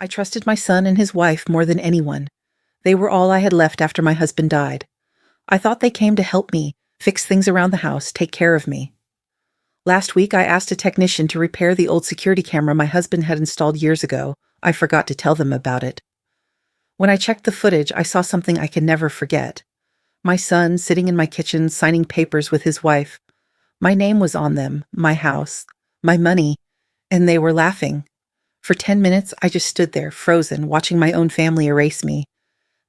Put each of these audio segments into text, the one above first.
I trusted my son and his wife more than anyone. They were all I had left after my husband died. I thought they came to help me, fix things around the house, take care of me. Last week, I asked a technician to repair the old security camera my husband had installed years ago. I forgot to tell them about it. When I checked the footage, I saw something I can never forget. My son sitting in my kitchen signing papers with his wife. My name was on them, my house, my money, and they were laughing. For 10 minutes, I just stood there, frozen, watching my own family erase me.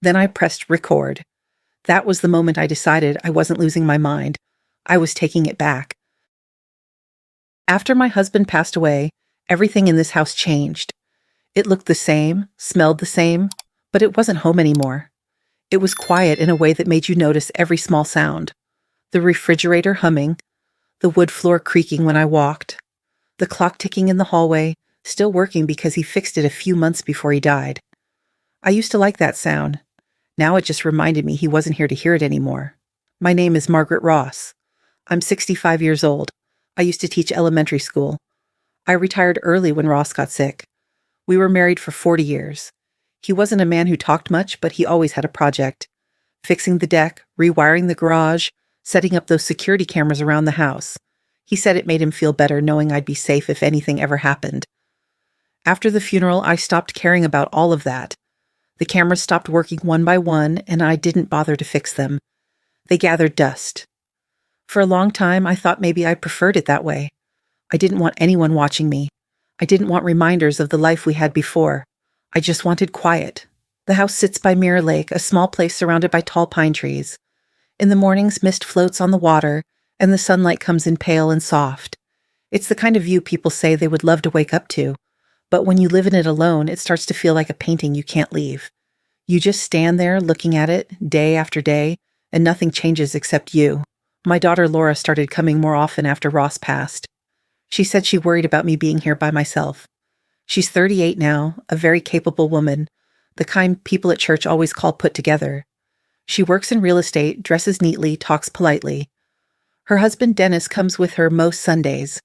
Then I pressed record. That was the moment I decided I wasn't losing my mind. I was taking it back. After my husband passed away, everything in this house changed. It looked the same, smelled the same, but it wasn't home anymore. It was quiet in a way that made you notice every small sound. The refrigerator humming, the wood floor creaking when I walked, the clock ticking in the hallway, still working because he fixed it a few months before he died. I used to like that sound. Now it just reminded me he wasn't here to hear it anymore. My name is Margaret Ross. I'm 65 years old. I used to teach elementary school. I retired early when Ross got sick. We were married for 40 years. He wasn't a man who talked much, but he always had a project. Fixing the deck, rewiring the garage, setting up those security cameras around the house. He said it made him feel better knowing I'd be safe if anything ever happened. After the funeral, I stopped caring about all of that. The cameras stopped working one by one, and I didn't bother to fix them. They gathered dust. For a long time, I thought maybe I preferred it that way. I didn't want anyone watching me. I didn't want reminders of the life we had before. I just wanted quiet. The house sits by Mirror Lake, a small place surrounded by tall pine trees. In the mornings, mist floats on the water, and the sunlight comes in pale and soft. It's the kind of view people say they would love to wake up to. But when you live in it alone, it starts to feel like a painting you can't leave. You just stand there looking at it day after day, and nothing changes except you. My daughter Laura started coming more often after Ross passed. She said she worried about me being here by myself. She's 38 now, a very capable woman, the kind people at church always call put together. She works in real estate, dresses neatly, talks politely. Her husband Dennis comes with her most Sundays.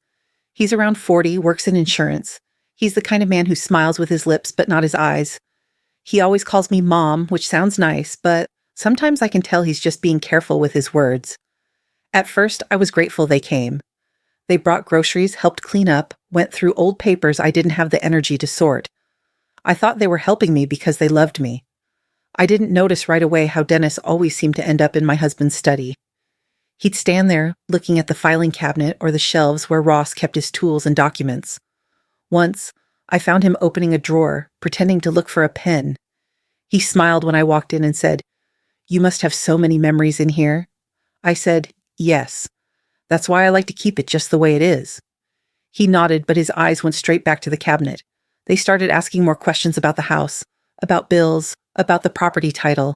He's around 40, works in insurance. He's the kind of man who smiles with his lips but not his eyes. He always calls me Mom, which sounds nice, but sometimes I can tell he's just being careful with his words. At first, I was grateful they came. They brought groceries, helped clean up, went through old papers I didn't have the energy to sort. I thought they were helping me because they loved me. I didn't notice right away how Dennis always seemed to end up in my husband's study. He'd stand there, looking at the filing cabinet or the shelves where Ross kept his tools and documents. Once, I found him opening a drawer, pretending to look for a pen. He smiled when I walked in and said, "You must have so many memories in here." I said, "Yes. That's why I like to keep it just the way it is." He nodded, but his eyes went straight back to the cabinet. They started asking more questions about the house, about bills, about the property title.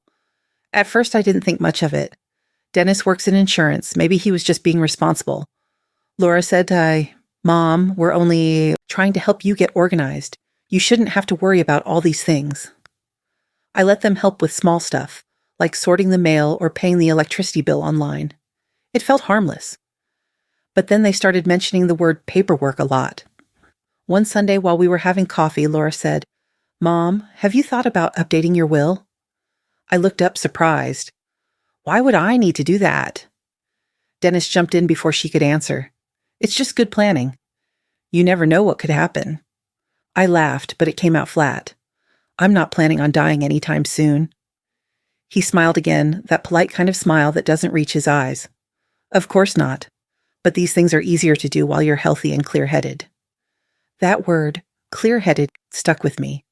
At first, I didn't think much of it. Dennis works in insurance. Maybe he was just being responsible. Laura said, "Mom, we're only trying to help you get organized. You shouldn't have to worry about all these things." I let them help with small stuff, like sorting the mail or paying the electricity bill online. It felt harmless. But then they started mentioning the word paperwork a lot. One Sunday while we were having coffee, Laura said, "Mom, have you thought about updating your will?" I looked up surprised. Why would I need to do that? Dennis jumped in before she could answer. "It's just good planning. You never know what could happen." I laughed, but it came out flat. I'm not planning on dying anytime soon. He smiled again, that polite kind of smile that doesn't reach his eyes. "Of course not. But these things are easier to do while you're healthy and clear-headed." That word, clear-headed, stuck with me.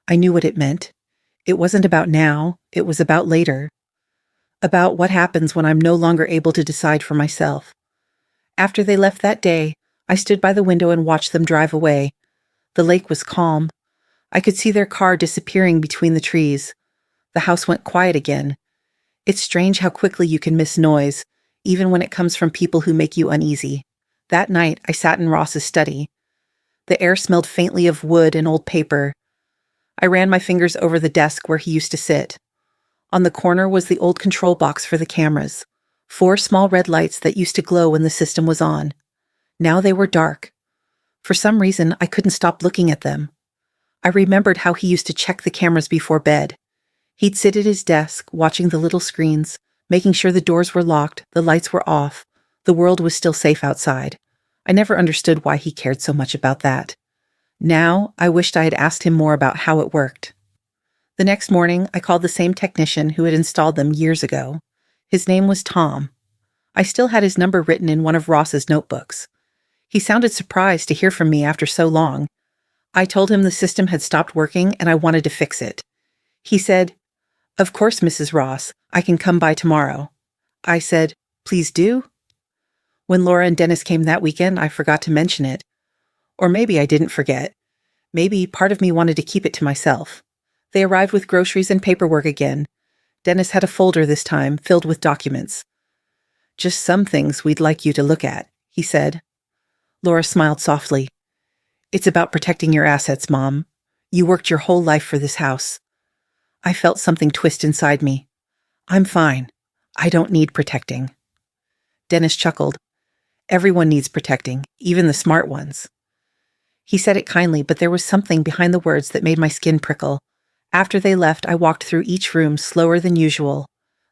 I knew what it meant. It wasn't about now, it was about later. About what happens when I'm no longer able to decide for myself. After they left that day, I stood by the window and watched them drive away. The lake was calm. I could see their car disappearing between the trees. The house went quiet again. It's strange how quickly you can miss noise, even when it comes from people who make you uneasy. That night, I sat in Ross's study. The air smelled faintly of wood and old paper. I ran my fingers over the desk where he used to sit. On the corner was the old control box for the cameras. 4 small red lights that used to glow when the system was on. Now they were dark. For some reason, I couldn't stop looking at them. I remembered how he used to check the cameras before bed. He'd sit at his desk, watching the little screens, making sure the doors were locked, the lights were off, the world was still safe outside. I never understood why he cared so much about that. Now, I wished I had asked him more about how it worked. The next morning, I called the same technician who had installed them years ago. His name was Tom. I still had his number written in one of Ross's notebooks. He sounded surprised to hear from me after so long. I told him the system had stopped working and I wanted to fix it. He said, "Of course, Mrs. Ross, I can come by tomorrow." I said, "Please do." When Laura and Dennis came that weekend, I forgot to mention it. Or maybe I didn't forget. Maybe part of me wanted to keep it to myself. They arrived with groceries and paperwork again. Dennis had a folder this time, filled with documents. "Just some things we'd like you to look at," he said. Laura smiled softly. "It's about protecting your assets, Mom. You worked your whole life for this house." I felt something twist inside me. "I'm fine. I don't need protecting." Dennis chuckled. "Everyone needs protecting, even the smart ones." He said it kindly, but there was something behind the words that made my skin prickle. After they left, I walked through each room slower than usual.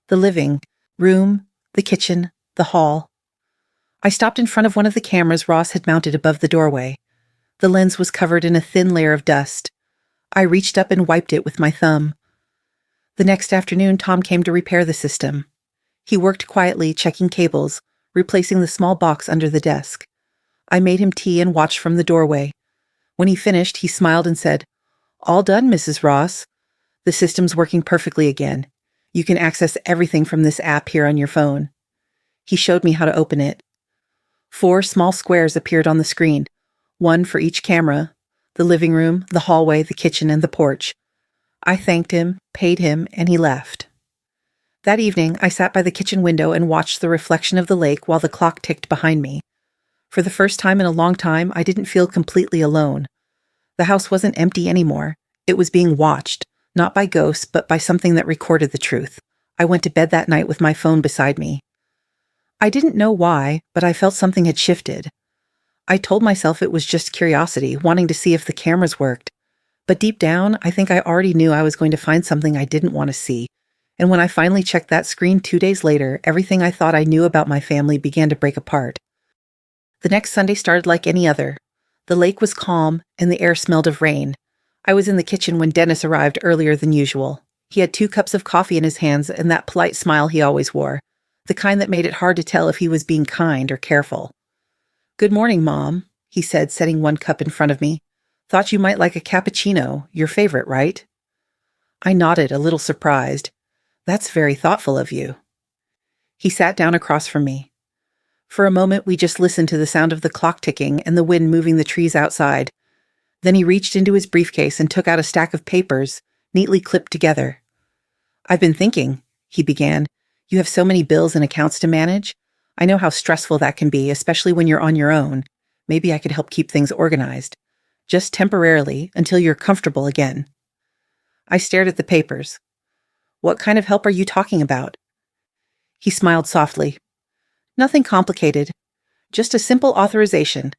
The living room, the kitchen, the hall. I stopped in front of one of the cameras Ross had mounted above the doorway. The lens was covered in a thin layer of dust. I reached up and wiped it with my thumb. The next afternoon, Tom came to repair the system. He worked quietly, checking cables, replacing the small box under the desk. I made him tea and watched from the doorway. When he finished, he smiled and said, "All done, Mrs. Ross. The system's working perfectly again. You can access everything from this app here on your phone." He showed me how to open it. 4 small squares appeared on the screen, one for each camera: the living room, the hallway, the kitchen, and the porch. I thanked him, paid him, and he left. That evening, I sat by the kitchen window and watched the reflection of the lake while the clock ticked behind me. For the first time in a long time, I didn't feel completely alone. The house wasn't empty anymore. It was being watched, not by ghosts, but by something that recorded the truth. I went to bed that night with my phone beside me. I didn't know why, but I felt something had shifted. I told myself it was just curiosity, wanting to see if the cameras worked. But deep down, I think I already knew I was going to find something I didn't want to see. And when I finally checked that screen 2 days later, everything I thought I knew about my family began to break apart. The next Sunday started like any other. The lake was calm, and the air smelled of rain. I was in the kitchen when Dennis arrived earlier than usual. He had 2 cups of coffee in his hands and that polite smile he always wore, the kind that made it hard to tell if he was being kind or careful. "Good morning, Mom," he said, setting 1 cup in front of me. "Thought you might like a cappuccino, your favorite, right?" I nodded, a little surprised. "That's very thoughtful of you." He sat down across from me. For a moment, we just listened to the sound of the clock ticking and the wind moving the trees outside. Then he reached into his briefcase and took out a stack of papers, neatly clipped together. "I've been thinking," he began. "You have so many bills and accounts to manage. I know how stressful that can be, especially when you're on your own. Maybe I could help keep things organized. Just temporarily, until you're comfortable again." I stared at the papers. "What kind of help are you talking about?" He smiled softly. "Nothing complicated. Just a simple authorization.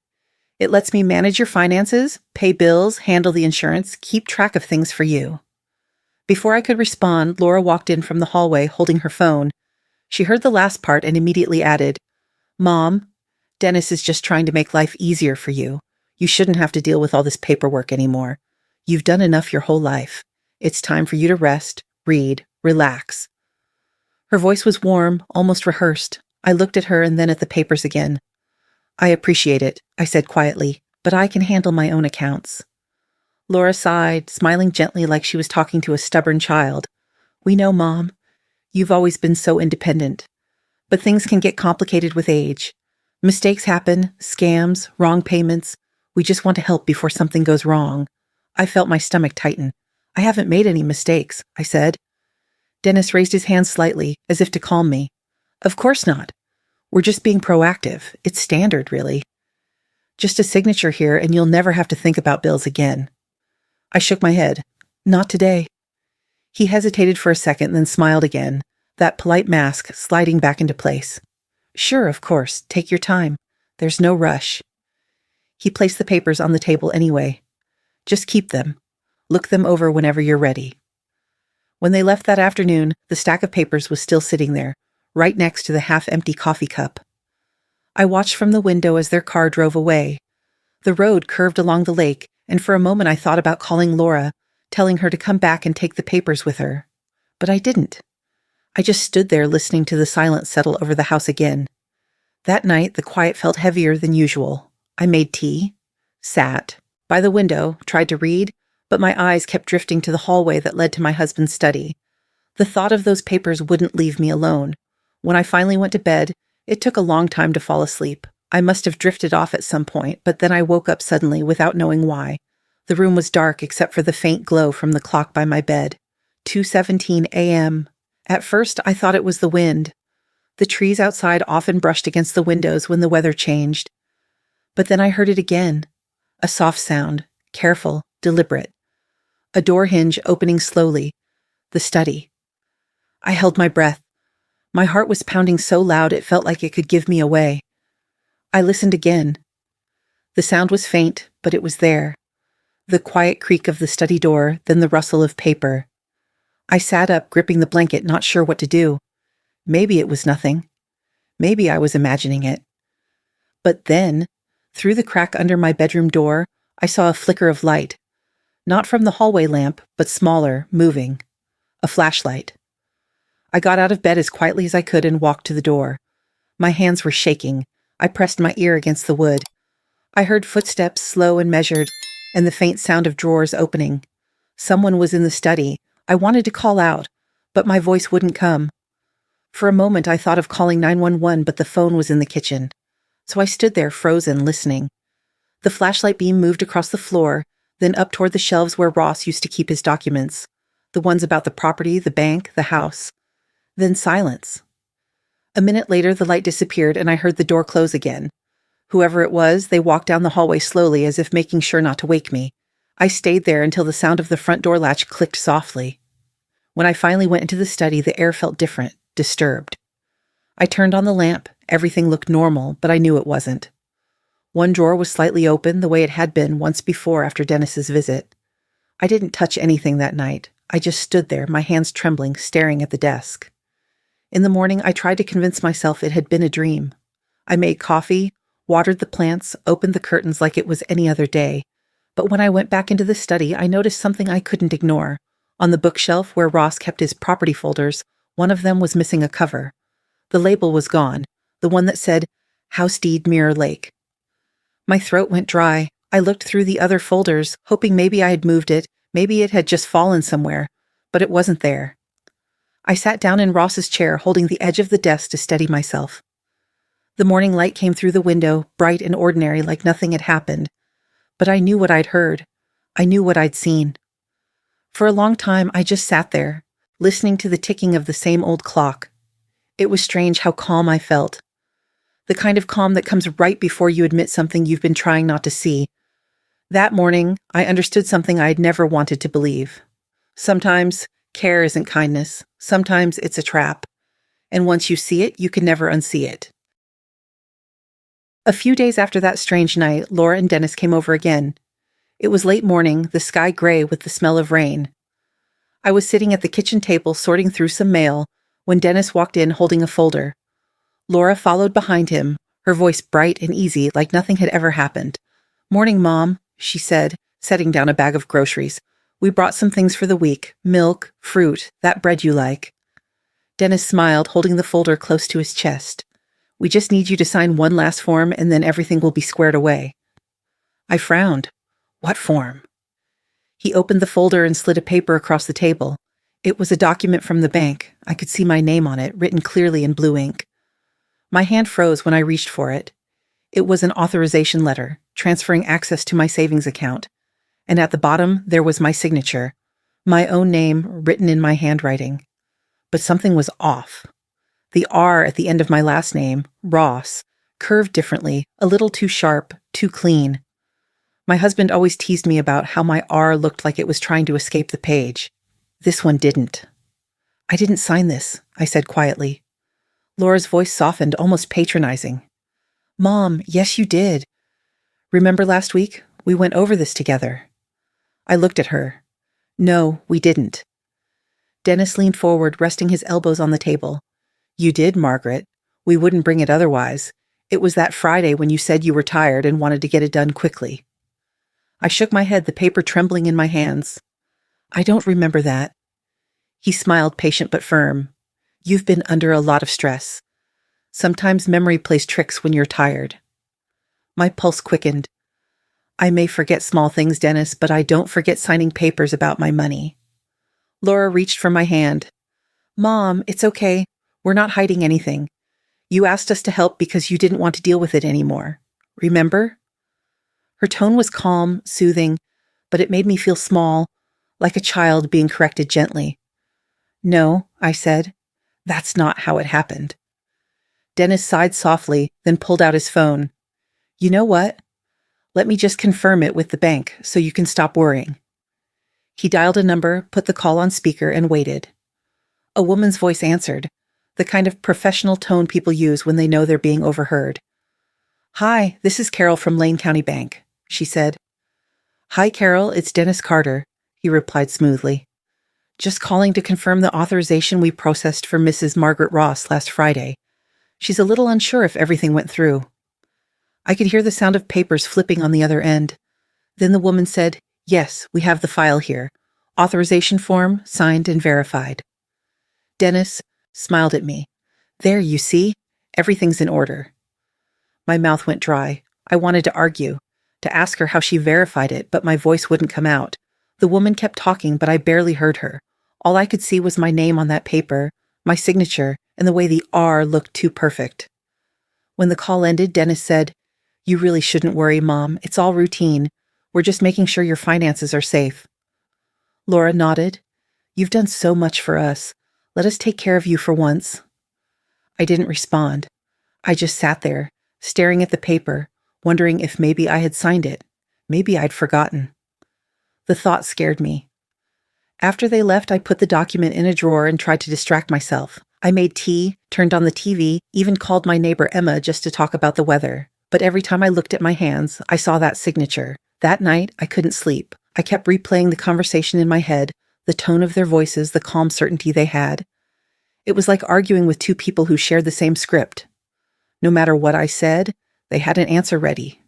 It lets me manage your finances, pay bills, handle the insurance, keep track of things for you." Before I could respond, Laura walked in from the hallway holding her phone. She heard the last part and immediately added, "Mom, Dennis is just trying to make life easier for you. You shouldn't have to deal with all this paperwork anymore. You've done enough your whole life. It's time for you to rest, read, relax." Her voice was warm, almost rehearsed. I looked at her and then at the papers again. "I appreciate it," I said quietly, "but I can handle my own accounts." Laura sighed, smiling gently like she was talking to a stubborn child. "We know, Mom. You've always been so independent. But things can get complicated with age. Mistakes happen, scams, wrong payments. We just want to help before something goes wrong." I felt my stomach tighten. "I haven't made any mistakes," I said. Dennis raised his hand slightly, as if to calm me. "Of course not. We're just being proactive. It's standard, really. Just a signature here, and you'll never have to think about bills again." I shook my head. "Not today." He hesitated for a second, then smiled again, that polite mask sliding back into place. "Sure, of course. Take your time. There's no rush." He placed the papers on the table anyway. "Just keep them. Look them over whenever you're ready." When they left that afternoon, the stack of papers was still sitting there, right next to the half-empty coffee cup. I watched from the window as their car drove away. The road curved along the lake, and for a moment I thought about calling Laura, telling her to come back and take the papers with her. But I didn't. I just stood there listening to the silence settle over the house again. That night, the quiet felt heavier than usual. I made tea, sat by the window, tried to read, but my eyes kept drifting to the hallway that led to my husband's study. The thought of those papers wouldn't leave me alone. When I finally went to bed, it took a long time to fall asleep. I must have drifted off at some point, but then I woke up suddenly without knowing why. The room was dark except for the faint glow from the clock by my bed. 2:17 a.m. At first, I thought it was the wind. The trees outside often brushed against the windows when the weather changed. But then I heard it again. A soft sound, careful, deliberate. A door hinge opening slowly. The study. I held my breath. My heart was pounding so loud it felt like it could give me away. I listened again. The sound was faint, but it was there. The quiet creak of the study door, then the rustle of paper. I sat up, gripping the blanket, not sure what to do. Maybe it was nothing. Maybe I was imagining it. But then, through the crack under my bedroom door, I saw a flicker of light. Not from the hallway lamp, but smaller, moving. A flashlight. I got out of bed as quietly as I could and walked to the door. My hands were shaking. I pressed my ear against the wood. I heard footsteps, slow and measured, and the faint sound of drawers opening. Someone was in the study. I wanted to call out, but my voice wouldn't come. For a moment I thought of calling 911, but the phone was in the kitchen. So I stood there, frozen, listening. The flashlight beam moved across the floor, then up toward the shelves where Ross used to keep his documents. The ones about the property, the bank, the house. Then silence. A minute later, the light disappeared and I heard the door close again. Whoever it was, they walked down the hallway slowly as if making sure not to wake me. I stayed there until the sound of the front door latch clicked softly. When I finally went into the study, the air felt different, disturbed. I turned on the lamp. Everything looked normal, but I knew it wasn't. One drawer was slightly open, the way it had been once before after Dennis's visit. I didn't touch anything that night. I just stood there, my hands trembling, staring at the desk. In the morning, I tried to convince myself it had been a dream. I made coffee, watered the plants, opened the curtains like it was any other day. But when I went back into the study, I noticed something I couldn't ignore. On the bookshelf where Ross kept his property folders, one of them was missing a cover. The label was gone, the one that said, House Deed Mirror Lake. My throat went dry. I looked through the other folders, hoping maybe I had moved it, maybe it had just fallen somewhere, but it wasn't there. I sat down in Ross's chair, holding the edge of the desk to steady myself. The morning light came through the window, bright and ordinary like nothing had happened. But I knew what I'd heard. I knew what I'd seen. For a long time, I just sat there, listening to the ticking of the same old clock. It was strange how calm I felt. The kind of calm that comes right before you admit something you've been trying not to see. That morning, I understood something I'd never wanted to believe. Sometimes, care isn't kindness. Sometimes it's a trap. And once you see it, you can never unsee it. A few days after that strange night, Laura and Dennis came over again. It was late morning, the sky gray with the smell of rain. I was sitting at the kitchen table sorting through some mail when Dennis walked in holding a folder. Laura followed behind him, her voice bright and easy like nothing had ever happened. "Morning, Mom," she said, setting down a bag of groceries. "We brought some things for the week. Milk, fruit, that bread you like." Dennis smiled, holding the folder close to his chest. "We just need you to sign one last form and then everything will be squared away." I frowned. What form? He opened the folder and slid a paper across the table. It was a document from the bank. I could see my name on it, written clearly in blue ink. My hand froze when I reached for it. It was an authorization letter, transferring access to my savings account. And at the bottom, there was my signature, my own name written in my handwriting. But something was off. The R at the end of my last name, Ross, curved differently, a little too sharp, too clean. My husband always teased me about how my R looked like it was trying to escape the page. This one didn't. "I didn't sign this," I said quietly. Laura's voice softened, almost patronizing. "Mom, yes you did. Remember last week? We went over this together." I looked at her. No, we didn't. Dennis leaned forward, resting his elbows on the table. You did, Margaret. We wouldn't bring it otherwise. It was that Friday when you said you were tired and wanted to get it done quickly. I shook my head, the paper trembling in my hands. I don't remember that. He smiled, patient but firm. You've been under a lot of stress. Sometimes memory plays tricks when you're tired. My pulse quickened. I may forget small things, Dennis, but I don't forget signing papers about my money. Laura reached for my hand. Mom, it's okay. We're not hiding anything. You asked us to help because you didn't want to deal with it anymore. Remember? Her tone was calm, soothing, but it made me feel small, like a child being corrected gently. No, I said. That's not how it happened. Dennis sighed softly, then pulled out his phone. You know what? Let me just confirm it with the bank so you can stop worrying. He dialed a number, put the call on speaker, and waited. A woman's voice answered, the kind of professional tone people use when they know they're being overheard. Hi, this is Carol from Lane County Bank, she said. Hi, Carol, it's Dennis Carter, he replied smoothly. Just calling to confirm the authorization we processed for Mrs. Margaret Ross last Friday. She's a little unsure if everything went through. I could hear the sound of papers flipping on the other end. Then the woman said, Yes, we have the file here. Authorization form, signed and verified. Dennis smiled at me. There, you see? Everything's in order. My mouth went dry. I wanted to argue, to ask her how she verified it, but my voice wouldn't come out. The woman kept talking, but I barely heard her. All I could see was my name on that paper, my signature, and the way the R looked too perfect. When the call ended, Dennis said, You really shouldn't worry, Mom. It's all routine. We're just making sure your finances are safe. Laura nodded. You've done so much for us. Let us take care of you for once. I didn't respond. I just sat there, staring at the paper, wondering if maybe I had signed it. Maybe I'd forgotten. The thought scared me. After they left, I put the document in a drawer and tried to distract myself. I made tea, turned on the TV, even called my neighbor Emma just to talk about the weather. But every time I looked at my hands, I saw that signature. That night, I couldn't sleep. I kept replaying the conversation in my head, the tone of their voices, the calm certainty they had. It was like arguing with two people who shared the same script. No matter what I said, they had an answer ready.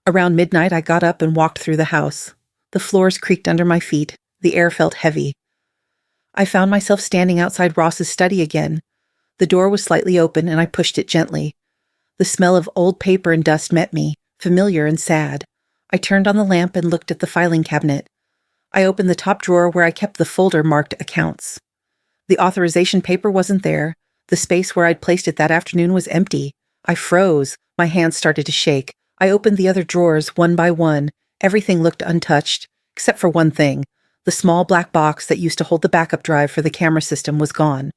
Around midnight, I got up and walked through the house. The floors creaked under my feet. The air felt heavy. I found myself standing outside Ross's study again. The door was slightly open, and I pushed it gently. The smell of old paper and dust met me, familiar and sad. I turned on the lamp and looked at the filing cabinet. I opened the top drawer where I kept the folder marked Accounts. The authorization paper wasn't there. The space where I'd placed it that afternoon was empty. I froze. My hands started to shake. I opened the other drawers one by one. Everything looked untouched, except for one thing. The small black box that used to hold the backup drive for the camera system was gone.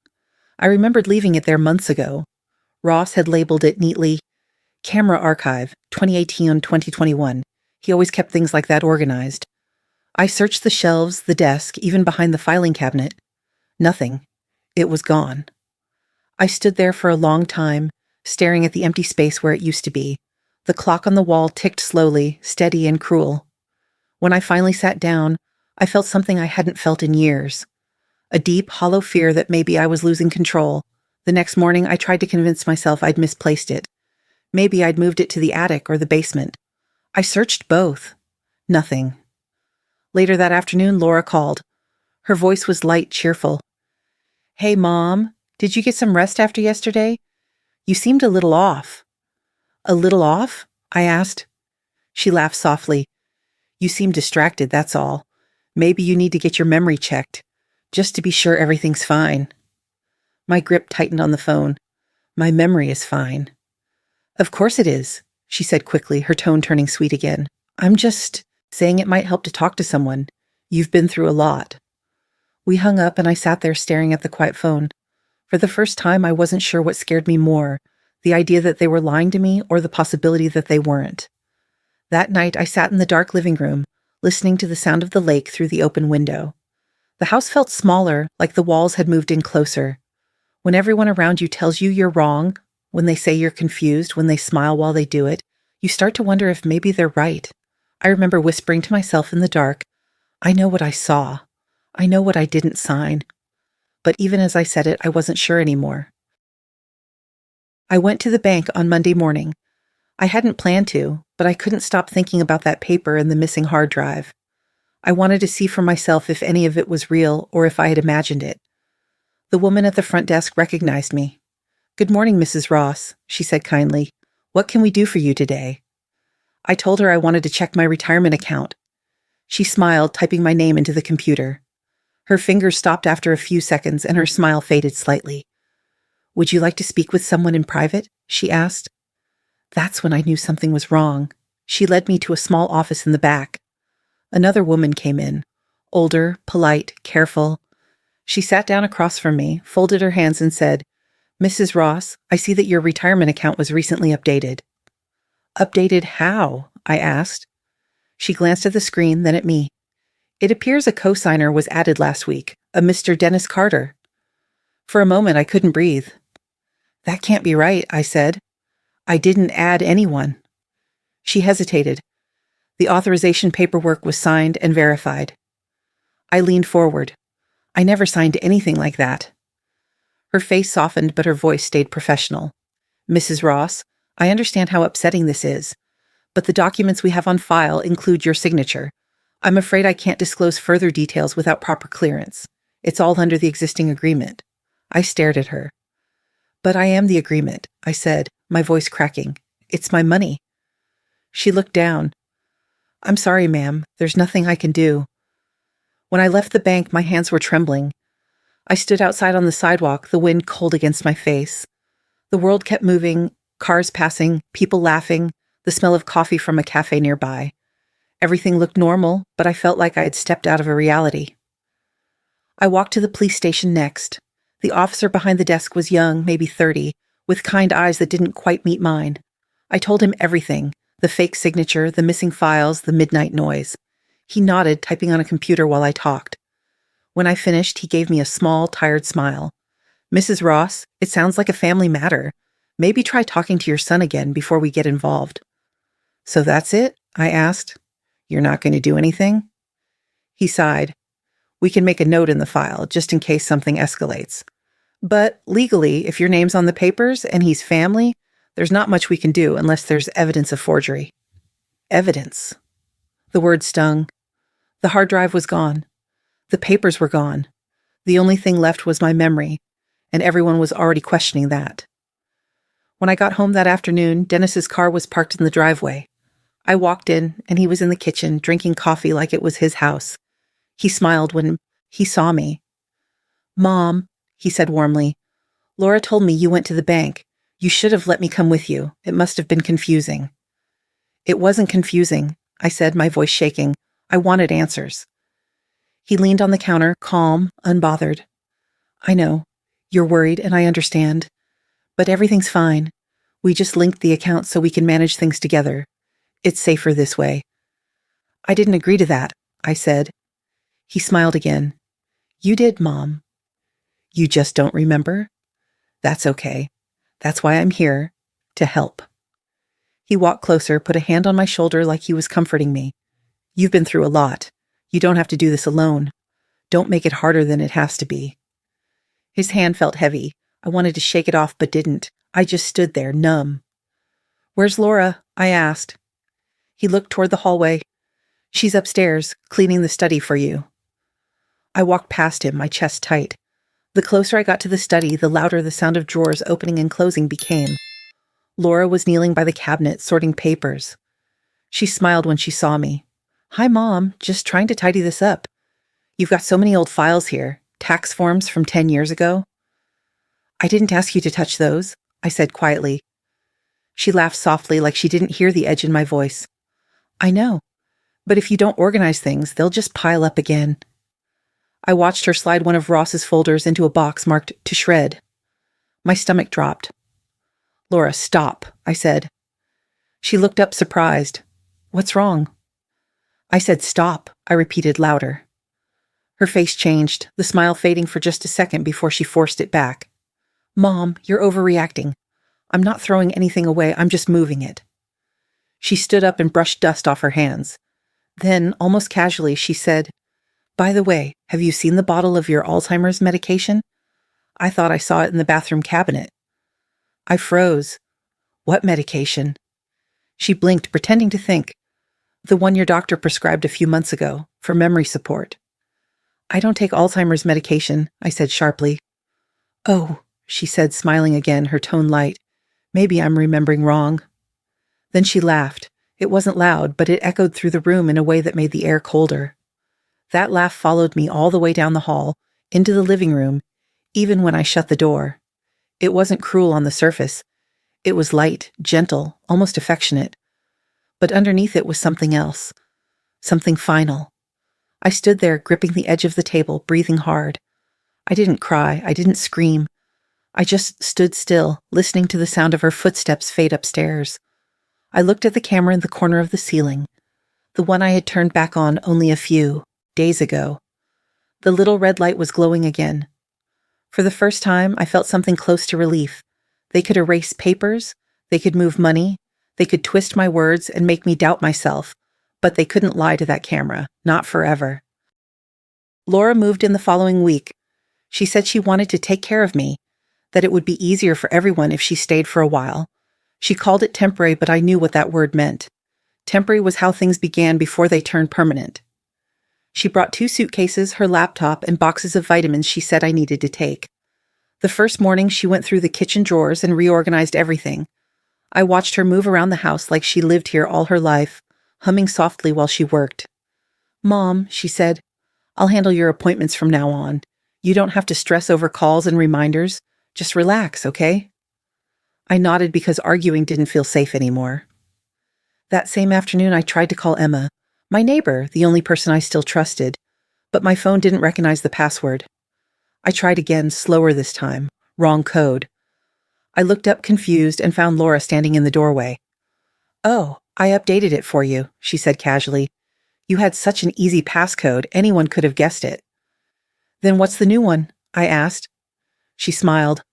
I remembered leaving it there months ago. Ross had labeled it neatly, Camera Archive, 2018-2021. He always kept things like that organized. I searched the shelves, the desk, even behind the filing cabinet. Nothing. It was gone. I stood there for a long time, staring at the empty space where it used to be. The clock on the wall ticked slowly, steady and cruel. When I finally sat down, I felt something I hadn't felt in years. A deep, hollow fear that maybe I was losing control. The next morning, I tried to convince myself I'd misplaced it. Maybe I'd moved it to the attic or the basement. I searched both. Nothing. Later that afternoon, Laura called. Her voice was light, cheerful. Hey, Mom, did you get some rest after yesterday? You seemed a little off. A little off? I asked. She laughed softly. You seem distracted, that's all. Maybe you need to get your memory checked, just to be sure everything's fine. My grip tightened on the phone. My memory is fine. Of course it is, she said quickly, her tone turning sweet again. I'm just saying it might help to talk to someone. You've been through a lot. We hung up and I sat there staring at the quiet phone. For the first time, I wasn't sure what scared me more, the idea that they were lying to me or the possibility that they weren't. That night, I sat in the dark living room, listening to the sound of the lake through the open window. The house felt smaller, like the walls had moved in closer. When everyone around you tells you you're wrong, when they say you're confused, when they smile while they do it, you start to wonder if maybe they're right. I remember whispering to myself in the dark, I know what I saw. I know what I didn't sign. But even as I said it, I wasn't sure anymore. I went to the bank on Monday morning. I hadn't planned to, but I couldn't stop thinking about that paper and the missing hard drive. I wanted to see for myself if any of it was real or if I had imagined it. The woman at the front desk recognized me. "Good morning, Mrs. Ross," she said kindly. "What can we do for you today?" I told her I wanted to check my retirement account. She smiled, typing my name into the computer. Her fingers stopped after a few seconds and her smile faded slightly. "Would you like to speak with someone in private?" she asked. That's when I knew something was wrong. She led me to a small office in the back. Another woman came in, older, polite, careful. She sat down across from me, folded her hands and said, "Mrs. Ross, I see that your retirement account was recently updated." "Updated how?" I asked. She glanced at the screen, then at me. "It appears a co-signer was added last week, a Mr. Dennis Carter." For a moment, I couldn't breathe. "That can't be right," I said. "I didn't add anyone." She hesitated. The authorization paperwork was signed and verified. I leaned forward. "I never signed anything like that." Her face softened, but her voice stayed professional. "Mrs. Ross, I understand how upsetting this is, but the documents we have on file include your signature. I'm afraid I can't disclose further details without proper clearance. It's all under the existing agreement." I stared at her. "But I am the agreement," I said, my voice cracking. "It's my money." She looked down. "I'm sorry, ma'am. There's nothing I can do." When I left the bank, my hands were trembling. I stood outside on the sidewalk, the wind cold against my face. The world kept moving, cars passing, people laughing, the smell of coffee from a cafe nearby. Everything looked normal, but I felt like I had stepped out of a reality. I walked to the police station next. The officer behind the desk was young, maybe 30, with kind eyes that didn't quite meet mine. I told him everything, the fake signature, the missing files, the midnight noise. He nodded, typing on a computer while I talked. When I finished, he gave me a small, tired smile. "Mrs. Ross, it sounds like a family matter. Maybe try talking to your son again before we get involved." "So that's it?" I asked. "You're not going to do anything?" He sighed. "We can make a note in the file, just in case something escalates. But legally, if your name's on the papers and he's family, there's not much we can do unless there's evidence of forgery." Evidence. The word stung. The hard drive was gone. The papers were gone. The only thing left was my memory, and everyone was already questioning that. When I got home that afternoon, Dennis's car was parked in the driveway. I walked in, and he was in the kitchen, drinking coffee like it was his house. He smiled when he saw me. "Mom," he said warmly, "Laura told me you went to the bank. You should have let me come with you. It must have been confusing." "It wasn't confusing," I said, my voice shaking. "I wanted answers." He leaned on the counter, calm, unbothered. "I know. You're worried, and I understand. But everything's fine. We just linked the accounts so we can manage things together. It's safer this way." "I didn't agree to that," I said. He smiled again. "You did, Mom." "You just don't remember? That's okay. That's why I'm here, to help." He walked closer, put a hand on my shoulder like he was comforting me. "You've been through a lot. You don't have to do this alone. Don't make it harder than it has to be." His hand felt heavy. I wanted to shake it off, but didn't. I just stood there, numb. "Where's Laura?" I asked. He looked toward the hallway. "She's upstairs, cleaning the study for you." I walked past him, my chest tight. The closer I got to the study, the louder the sound of drawers opening and closing became. Laura was kneeling by the cabinet, sorting papers. She smiled when she saw me. "Hi, Mom. Just trying to tidy this up. You've got so many old files here. Tax forms from 10 years ago." "I didn't ask you to touch those," I said quietly. She laughed softly, like she didn't hear the edge in my voice. "I know. But if you don't organize things, they'll just pile up again." I watched her slide one of Ross's folders into a box marked "to shred." My stomach dropped. "Laura, stop," I said. She looked up surprised. "What's wrong?" I said stop, I repeated louder. Her face changed, the smile fading for just a second before she forced it back. "Mom, you're overreacting. I'm not throwing anything away, I'm just moving it." She stood up and brushed dust off her hands. Then, almost casually, she said, By the way, have you seen the bottle of your Alzheimer's medication? I thought I saw it in the bathroom cabinet. I froze. What medication? She blinked, pretending to think. The one your doctor prescribed a few months ago, for memory support. I don't take Alzheimer's medication, I said sharply. Oh, she said, smiling again, her tone light. Maybe I'm remembering wrong. Then she laughed. It wasn't loud, but it echoed through the room in a way that made the air colder. That laugh followed me all the way down the hall, into the living room, even when I shut the door. It wasn't cruel on the surface. It was light, gentle, almost affectionate. But underneath it was something else. Something final. I stood there, gripping the edge of the table, breathing hard. I didn't cry. I didn't scream. I just stood still, listening to the sound of her footsteps fade upstairs. I looked at the camera in the corner of the ceiling, the one I had turned back on only a few days ago. The little red light was glowing again. For the first time, I felt something close to relief. They could erase papers, they could move money, they could twist my words and make me doubt myself, but they couldn't lie to that camera, not forever. Laura moved in the following week. She said she wanted to take care of me, that it would be easier for everyone if she stayed for a while. She called it temporary, but I knew what that word meant. Temporary was how things began before they turned permanent. She brought 2 suitcases, her laptop, and boxes of vitamins she said I needed to take. The first morning, she went through the kitchen drawers and reorganized everything. I watched her move around the house like she lived here all her life, humming softly while she worked. "Mom," she said, "I'll handle your appointments from now on. You don't have to stress over calls and reminders. Just relax, okay?" I nodded because arguing didn't feel safe anymore. That same afternoon, I tried to call Emma, my neighbor, the only person I still trusted, but my phone didn't recognize the password. I tried again, slower this time. Wrong code. I looked up confused and found Laura standing in the doorway. "Oh, I updated it for you," she said casually. "You had such an easy passcode, anyone could have guessed it." "Then what's the new one?" I asked. She smiled.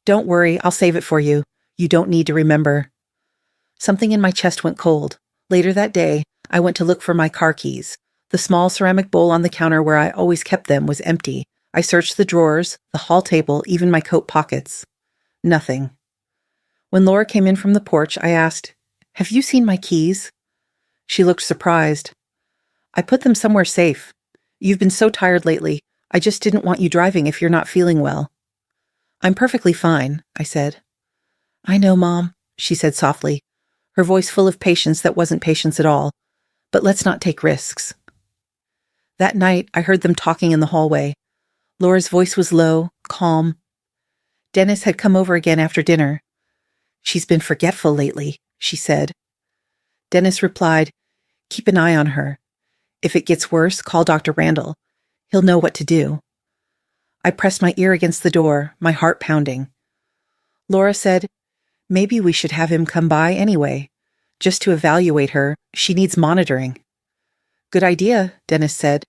"Don't worry, I'll save it for you. You don't need to remember." Something in my chest went cold. Later that day, I went to look for my car keys. The small ceramic bowl on the counter where I always kept them was empty. I searched the drawers, the hall table, even my coat pockets. Nothing. When Laura came in from the porch, I asked, "Have you seen my keys?" She looked surprised. "I put them somewhere safe. You've been so tired lately. I just didn't want you driving if you're not feeling well." "I'm perfectly fine," I said. "I know, Mom," she said softly, her voice full of patience that wasn't patience at all. "But let's not take risks." That night, I heard them talking in the hallway. Laura's voice was low, calm. Dennis had come over again after dinner. "She's been forgetful lately," she said. Dennis replied, "Keep an eye on her. If it gets worse, call Dr. Randall. He'll know what to do." I pressed my ear against the door, my heart pounding. Laura said, "Maybe we should have him come by anyway, just to evaluate her. She needs monitoring." "Good idea," Dennis said.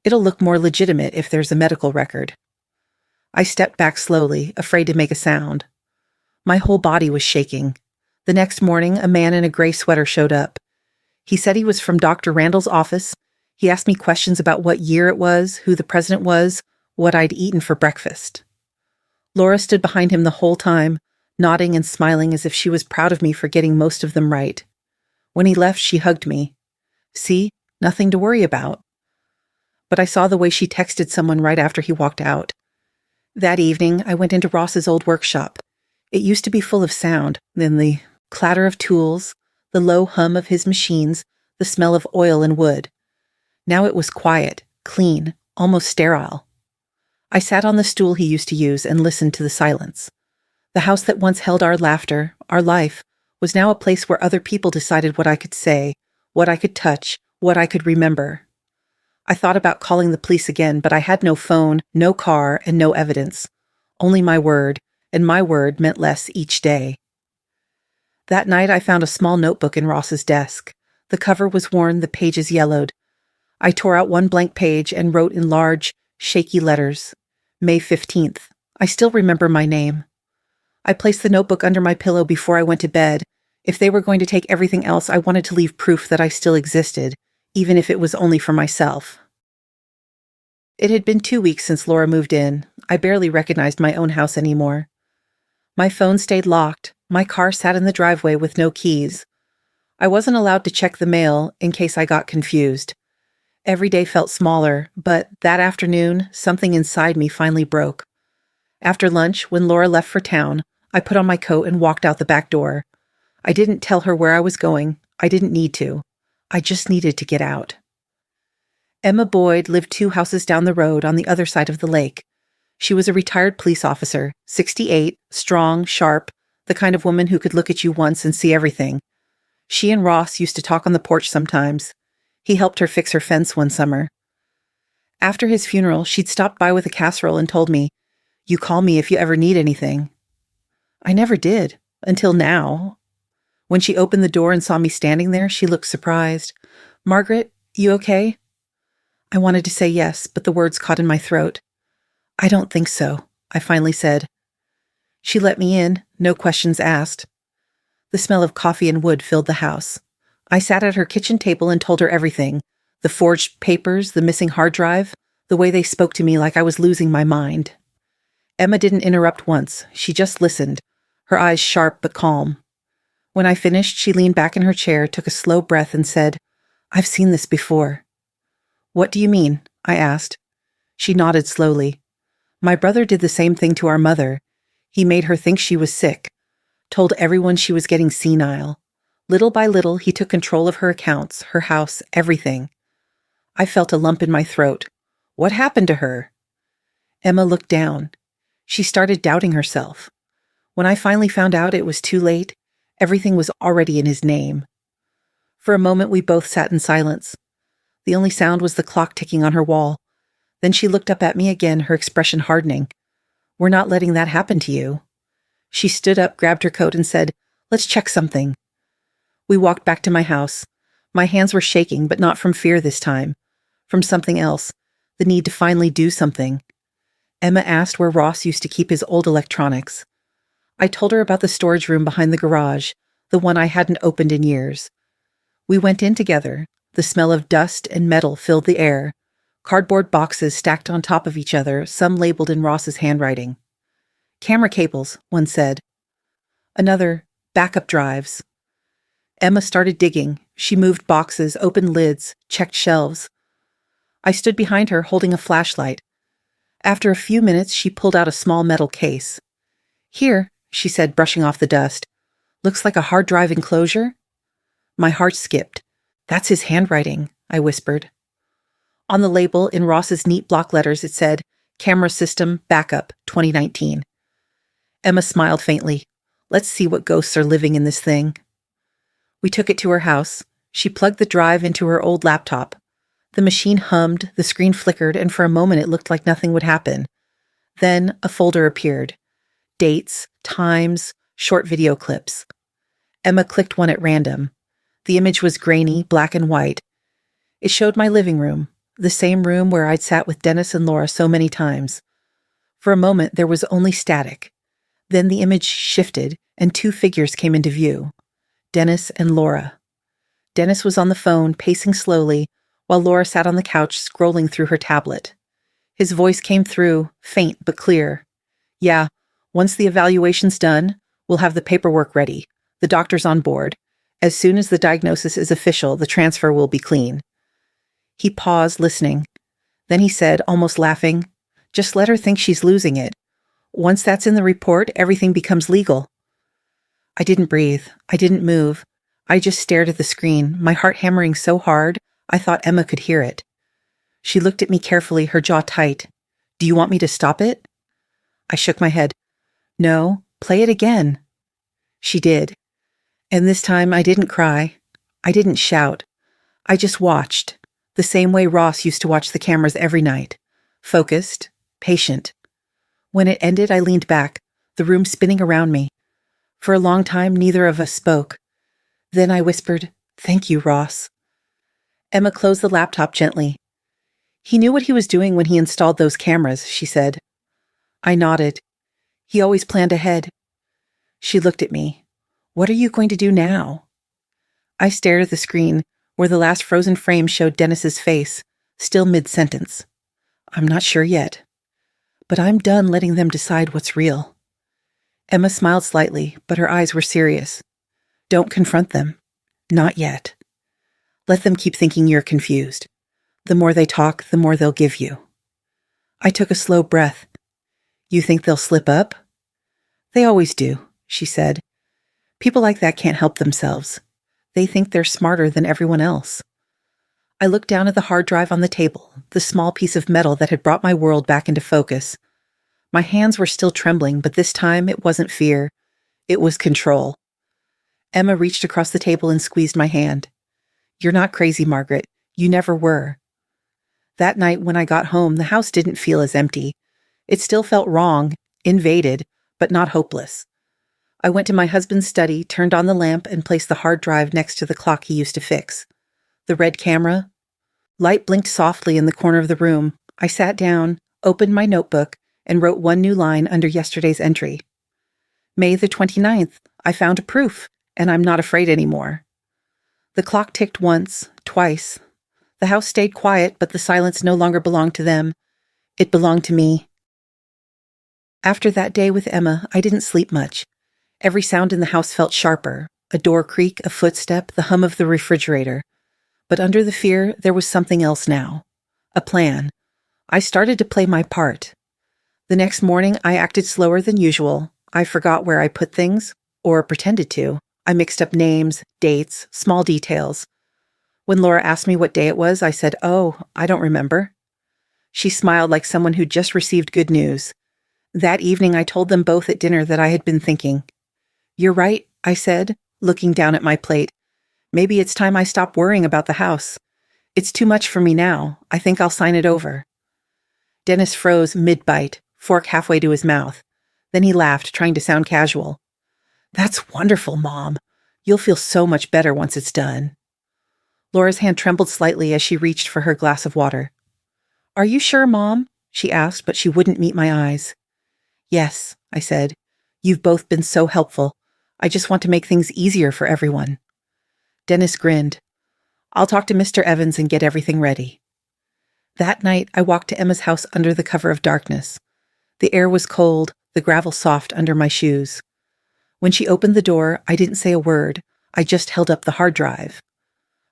"It'll look more legitimate if there's a medical record." I stepped back slowly, afraid to make a sound. My whole body was shaking. The next morning, a man in a gray sweater showed up. He said he was from Dr. Randall's office. He asked me questions about what year it was, who the president was, what I'd eaten for breakfast. Laura stood behind him the whole time, nodding and smiling as if she was proud of me for getting most of them right. When he left, she hugged me. "See? Nothing to worry about." But I saw the way she texted someone right after he walked out. That evening, I went into Ross's old workshop. It used to be full of sound, then the clatter of tools, the low hum of his machines, the smell of oil and wood. Now it was quiet, clean, almost sterile. I sat on the stool he used to use and listened to the silence. The house that once held our laughter, our life, was now a place where other people decided what I could say, what I could touch, what I could remember. I thought about calling the police again, but I had no phone, no car, and no evidence. Only my word, and my word meant less each day. That night I found a small notebook in Ross's desk. The cover was worn, the pages yellowed. I tore out one blank page and wrote in large, shaky letters, May 15th. I still remember my name. I placed the notebook under my pillow before I went to bed. If they were going to take everything else, I wanted to leave proof that I still existed, even if it was only for myself. It had been 2 weeks since Laura moved in. I barely recognized my own house anymore. My phone stayed locked. My car sat in the driveway with no keys. I wasn't allowed to check the mail in case I got confused. Every day felt smaller, but that afternoon, something inside me finally broke. After lunch, when Laura left for town, I put on my coat and walked out the back door. I didn't tell her where I was going. I didn't need to. I just needed to get out. Emma Boyd lived 2 houses down the road on the other side of the lake. She was a retired police officer, 68, strong, sharp, the kind of woman who could look at you once and see everything. She and Ross used to talk on the porch sometimes. He helped her fix her fence one summer. After his funeral, she'd stopped by with a casserole and told me, "You call me if you ever need anything." I never did, until now. When she opened the door and saw me standing there, she looked surprised. "Margaret, you okay?" I wanted to say yes, but the words caught in my throat. "I don't think so," I finally said. She let me in, no questions asked. The smell of coffee and wood filled the house. I sat at her kitchen table and told her everything. The forged papers, the missing hard drive, the way they spoke to me like I was losing my mind. Emma didn't interrupt once. She just listened, her eyes sharp but calm. When I finished, she leaned back in her chair, took a slow breath, and said, "I've seen this before." "What do you mean?" I asked. She nodded slowly. "My brother did the same thing to our mother. He made her think she was sick, told everyone she was getting senile. Little by little, he took control of her accounts, her house, everything." I felt a lump in my throat. What happened to her? Emma looked down. She started doubting herself. When I finally found out it was too late, everything was already in his name. For a moment, we both sat in silence. The only sound was the clock ticking on her wall. Then she looked up at me again, her expression hardening. "We're not letting that happen to you." She stood up, grabbed her coat, and said, "Let's check something." We walked back to my house. My hands were shaking, but not from fear this time. From something else, the need to finally do something. Emma asked where Ross used to keep his old electronics. I told her about the storage room behind the garage, the one I hadn't opened in years. We went in together. The smell of dust and metal filled the air. Cardboard boxes stacked on top of each other, some labeled in Ross's handwriting. "Camera cables," one said. Another, "backup drives." Emma started digging. She moved boxes, opened lids, checked shelves. I stood behind her, holding a flashlight. After a few minutes, she pulled out a small metal case. "Here," she said, brushing off the dust. "Looks like a hard drive enclosure." My heart skipped. "That's his handwriting," I whispered. On the label, in Ross's neat block letters, it said, "Camera System Backup 2019. Emma smiled faintly. "Let's see what ghosts are living in this thing." We took it to her house. She plugged the drive into her old laptop. The machine hummed, the screen flickered, and for a moment it looked like nothing would happen. Then a folder appeared. Dates, times, short video clips. Emma clicked one at random. The image was grainy, black and white. It showed my living room, the same room where I'd sat with Dennis and Laura so many times. For a moment, there was only static. Then the image shifted, and 2 figures came into view. Dennis and Laura. Dennis was on the phone, pacing slowly, while Laura sat on the couch scrolling through her tablet. His voice came through, faint but clear. "Yeah, once the evaluation's done, we'll have the paperwork ready. The doctor's on board. As soon as the diagnosis is official, the transfer will be clean." He paused, listening. Then he said, almost laughing, "Just let her think she's losing it. Once that's in the report, everything becomes legal." I didn't breathe. I didn't move. I just stared at the screen, my heart hammering so hard, I thought Emma could hear it. She looked at me carefully, her jaw tight. "Do you want me to stop it?" I shook my head. "No, play it again." She did. And this time I didn't cry. I didn't shout. I just watched, the same way Ross used to watch the cameras every night. Focused, patient. When it ended, I leaned back, the room spinning around me. For a long time, neither of us spoke. Then I whispered, "Thank you, Ross." Emma closed the laptop gently. "He knew what he was doing when he installed those cameras," she said. I nodded. "He always planned ahead." She looked at me. "What are you going to do now?" I stared at the screen, where the last frozen frame showed Dennis's face, still mid-sentence. I'm not sure yet. But I'm done letting them decide what's real. Emma smiled slightly, but her eyes were serious. Don't confront them. Not yet. Let them keep thinking you're confused. The more they talk, the more they'll give you. I took a slow breath. You think they'll slip up? They always do, she said. People like that can't help themselves. They think they're smarter than everyone else. I looked down at the hard drive on the table, the small piece of metal that had brought my world back into focus. My hands were still trembling, but this time it wasn't fear. It was control. Emma reached across the table and squeezed my hand. You're not crazy, Margaret. You never were. That night when I got home, the house didn't feel as empty. It still felt wrong, invaded, but not hopeless. I went to my husband's study, turned on the lamp, and placed the hard drive next to the clock he used to fix. The red camera. Light blinked softly in the corner of the room. I sat down, opened my notebook, and wrote one new line under yesterday's entry. May the 29th, I found a proof, and I'm not afraid anymore. The clock ticked once, twice. The house stayed quiet, but the silence no longer belonged to them. It belonged to me. After that day with Emma, I didn't sleep much. Every sound in the house felt sharper. A door creak, a footstep, the hum of the refrigerator. But under the fear, there was something else now. A plan. I started to play my part. The next morning, I acted slower than usual. I forgot where I put things, or pretended to. I mixed up names, dates, small details. When Laura asked me what day it was, I said, "Oh, I don't remember." She smiled like someone who'd just received good news. That evening, I told them both at dinner that I had been thinking. "You're right," I said, looking down at my plate. "Maybe it's time I stop worrying about the house. It's too much for me now. I think I'll sign it over." Dennis froze mid-bite, fork halfway to his mouth. Then he laughed, trying to sound casual. "That's wonderful, Mom. You'll feel so much better once it's done." Laura's hand trembled slightly as she reached for her glass of water. "Are you sure, Mom?" she asked, but she wouldn't meet my eyes. "Yes," I said. "You've both been so helpful. I just want to make things easier for everyone." Dennis grinned. "I'll talk to Mr. Evans and get everything ready." That night, I walked to Emma's house under the cover of darkness. The air was cold, the gravel soft under my shoes. When she opened the door, I didn't say a word. I just held up the hard drive.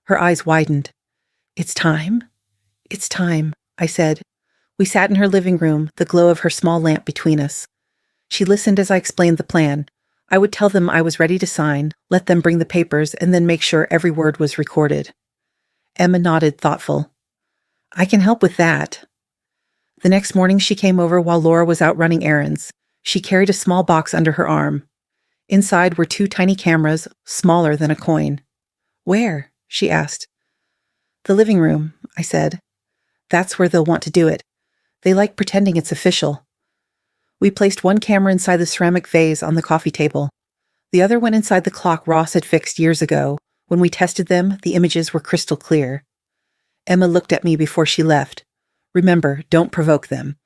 Her eyes widened. "It's time?" "It's time," I said. We sat in her living room, the glow of her small lamp between us. She listened as I explained the plan. I would tell them I was ready to sign, let them bring the papers, and then make sure every word was recorded. Emma nodded, thoughtful. "I can help with that." The next morning she came over while Laura was out running errands. She carried a small box under her arm. Inside were 2 tiny cameras, smaller than a coin. "Where?" she asked. "The living room," I said. "That's where they'll want to do it. They like pretending it's official." We placed one camera inside the ceramic vase on the coffee table. The other went inside the clock Ross had fixed years ago. When we tested them, the images were crystal clear. Emma looked at me before she left. "Remember, don't provoke them.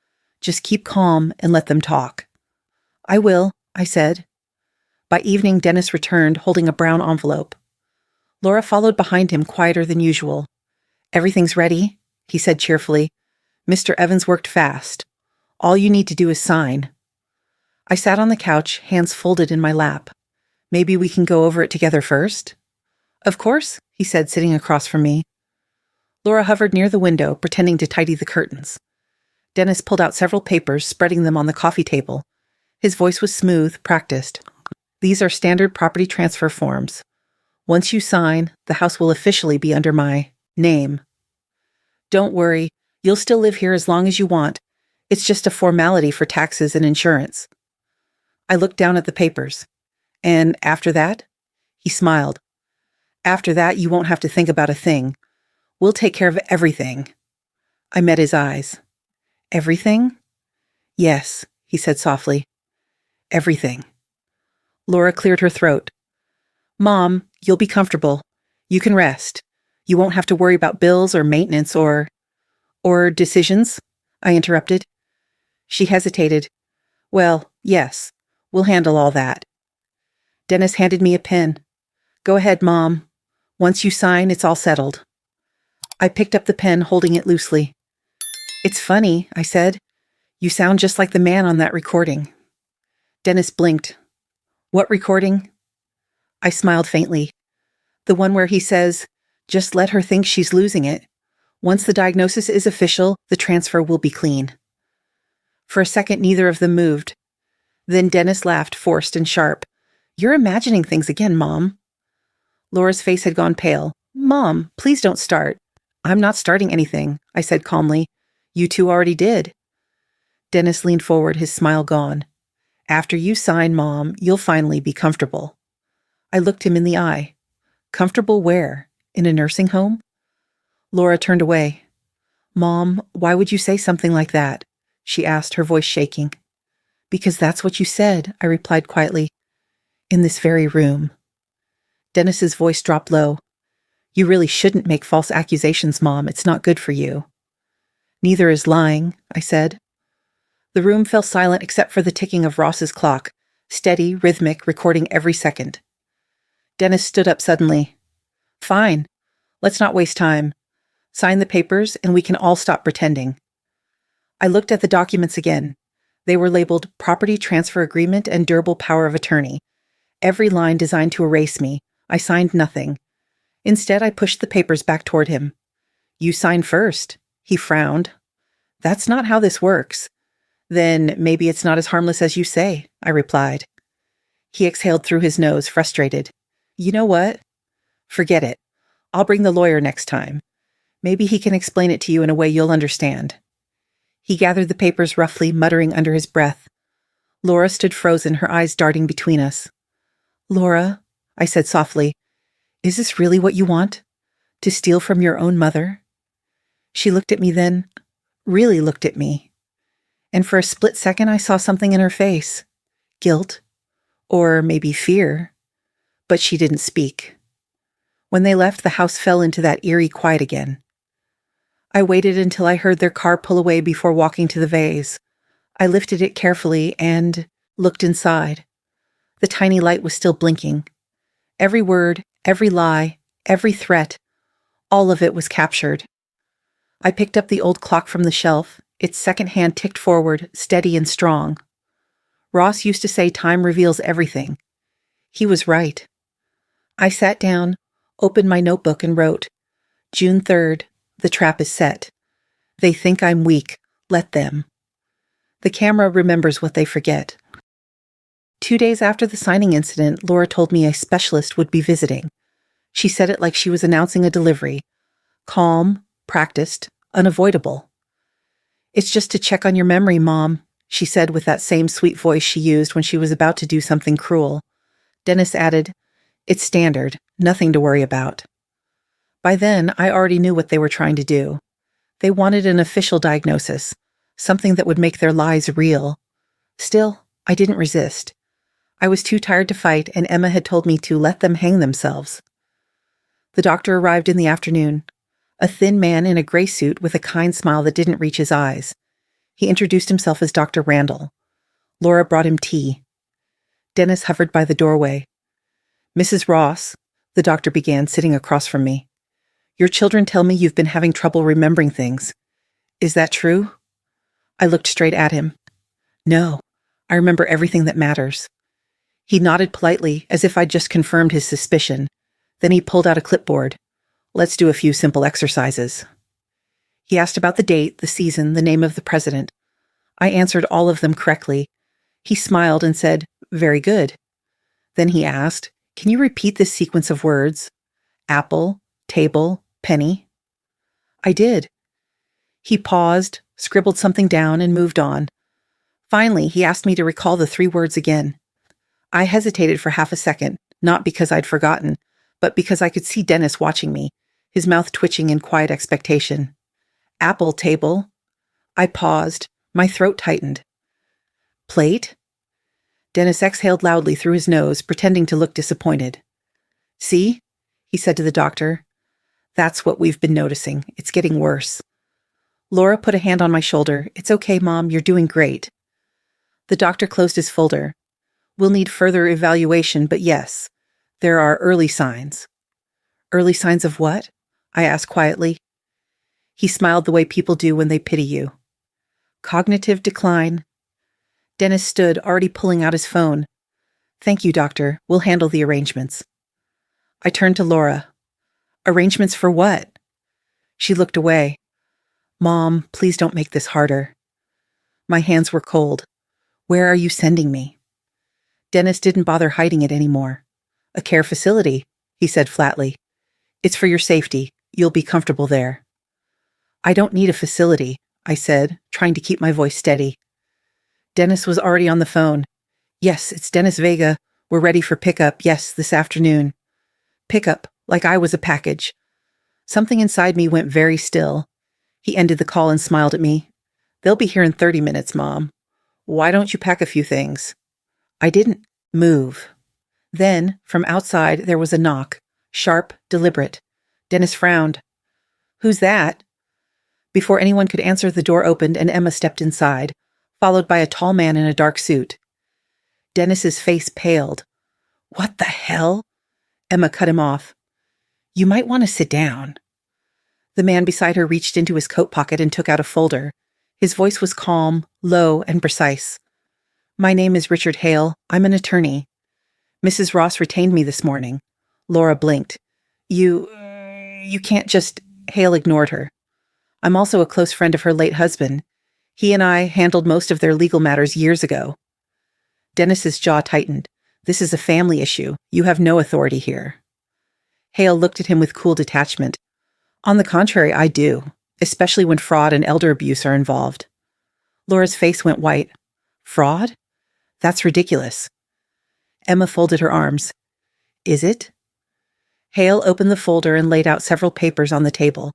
Just keep calm and let them talk." "I will," I said. By evening, Dennis returned, holding a brown envelope. Laura followed behind him, quieter than usual. "Everything's ready," he said cheerfully. "Mr. Evans worked fast. All you need to do is sign." I sat on the couch, hands folded in my lap. "Maybe we can go over it together first?" "Of course," he said, sitting across from me. Laura hovered near the window, pretending to tidy the curtains. Dennis pulled out several papers, spreading them on the coffee table. His voice was smooth, practiced. "These are standard property transfer forms. Once you sign, the house will officially be under my name. Don't worry, you'll still live here as long as you want. It's just a formality for taxes and insurance." I looked down at the papers. "And after that?" He smiled. "After that, you won't have to think about a thing. We'll take care of everything." I met his eyes. "Everything?" "Yes," he said softly. "Everything." Laura cleared her throat. "Mom, you'll be comfortable. You can rest. You won't have to worry about bills or maintenance or decisions," I interrupted. She hesitated. "Well, yes, we'll handle all that." Dennis handed me a pen. "Go ahead, Mom. Once you sign, it's all settled." I picked up the pen, holding it loosely. It's funny, I said. You sound just like the man on that recording. Dennis blinked. What recording? I smiled faintly. The one where he says, just let her think she's losing it. Once the diagnosis is official, the transfer will be clean. For a second, neither of them moved. Then Dennis laughed, forced and sharp. You're imagining things again, Mom. Laura's face had gone pale. Mom, please don't start. I'm not starting anything, I said calmly. You two already did. Dennis leaned forward, his smile gone. After you sign, Mom, you'll finally be comfortable. I looked him in the eye. Comfortable where? In a nursing home? Laura turned away. Mom, why would you say something like that? She asked, her voice shaking. Because that's what you said, I replied quietly. In this very room. Dennis's voice dropped low. You really shouldn't make false accusations, Mom. It's not good for you. Neither is lying, I said. The room fell silent except for the ticking of Ross's clock, steady, rhythmic, recording every second. Dennis stood up suddenly. Fine. Let's not waste time. Sign the papers and we can all stop pretending. I looked at the documents again. They were labeled Property Transfer Agreement and Durable Power of Attorney. Every line designed to erase me. I signed nothing. Instead, I pushed the papers back toward him. You sign first. He frowned. That's not how this works. Then maybe it's not as harmless as you say, I replied. He exhaled through his nose, frustrated. You know what? Forget it. I'll bring the lawyer next time. Maybe he can explain it to you in a way you'll understand. He gathered the papers roughly, muttering under his breath. Laura stood frozen, her eyes darting between us. Laura, I said softly, is this really what you want? To steal from your own mother? She looked at me then, really looked at me. And for a split second I saw something in her face. Guilt. Or maybe fear. But she didn't speak. When they left, the house fell into that eerie quiet again. I waited until I heard their car pull away before walking to the vase. I lifted it carefully and looked inside. The tiny light was still blinking. Every word, every lie, every threat, all of it was captured. I picked up the old clock from the shelf. Its second hand ticked forward, steady and strong. Ross used to say time reveals everything. He was right. I sat down, opened my notebook and wrote, June 3rd, the trap is set. They think I'm weak. Let them. The camera remembers what they forget. 2 days after the signing incident, Laura told me a specialist would be visiting. She said it like she was announcing a delivery. Calm, practiced, unavoidable. It's just to check on your memory, Mom, she said with that same sweet voice she used when she was about to do something cruel. Dennis added, It's standard, nothing to worry about. By then, I already knew what they were trying to do. They wanted an official diagnosis, something that would make their lies real. Still, I didn't resist. I was too tired to fight, and Emma had told me to let them hang themselves. The doctor arrived in the afternoon, a thin man in a gray suit with a kind smile that didn't reach his eyes. He introduced himself as Dr. Randall. Laura brought him tea. Dennis hovered by the doorway. Mrs. Ross, the doctor began, sitting across from me. Your children tell me you've been having trouble remembering things. Is that true? I looked straight at him. No, I remember everything that matters. He nodded politely, as if I'd just confirmed his suspicion. Then he pulled out a clipboard. Let's do a few simple exercises. He asked about the date, the season, the name of the president. I answered all of them correctly. He smiled and said, Very good. Then he asked, Can you repeat this sequence of words? Apple, table, penny. I did. He paused, scribbled something down, and moved on. Finally, he asked me to recall the 3 words again. I hesitated for half a second, not because I'd forgotten, but because I could see Dennis watching me, his mouth twitching in quiet expectation. Apple, table. I paused. My throat tightened. Plate? Dennis exhaled loudly through his nose, pretending to look disappointed. See? He said to the doctor. That's what we've been noticing. It's getting worse. Laura put a hand on my shoulder. It's okay, Mom. You're doing great. The doctor closed his folder. We'll need further evaluation, but yes, there are early signs. Early signs of what? I asked quietly. He smiled the way people do when they pity you. Cognitive decline. Dennis stood, already pulling out his phone. Thank you, doctor. We'll handle the arrangements. I turned to Laura. Arrangements for what? She looked away. Mom, please don't make this harder. My hands were cold. Where are you sending me? Dennis didn't bother hiding it anymore. A care facility, he said flatly. It's for your safety. You'll be comfortable there. I don't need a facility, I said, trying to keep my voice steady. Dennis was already on the phone. Yes, it's Dennis Vega. We're ready for pickup. Yes, this afternoon. Pickup, like I was a package. Something inside me went very still. He ended the call and smiled at me. They'll be here in 30 minutes, Mom. Why don't you pack a few things? I didn't move. Then, from outside, there was a knock. Sharp, deliberate. Dennis frowned. Who's that? Before anyone could answer, the door opened and Emma stepped inside, followed by a tall man in a dark suit. Dennis's face paled. What the hell? Emma cut him off. You might want to sit down. The man beside her reached into his coat pocket and took out a folder. His voice was calm, low, and precise. My name is Richard Hale. I'm an attorney. Mrs. Ross retained me this morning. Laura blinked. You can't just... Hale ignored her. I'm also a close friend of her late husband. He and I handled most of their legal matters years ago. Dennis's jaw tightened. This is a family issue. You have no authority here. Hale looked at him with cool detachment. On the contrary, I do, especially when fraud and elder abuse are involved. Laura's face went white. Fraud? That's ridiculous. Emma folded her arms. Is it? Hale opened the folder and laid out several papers on the table.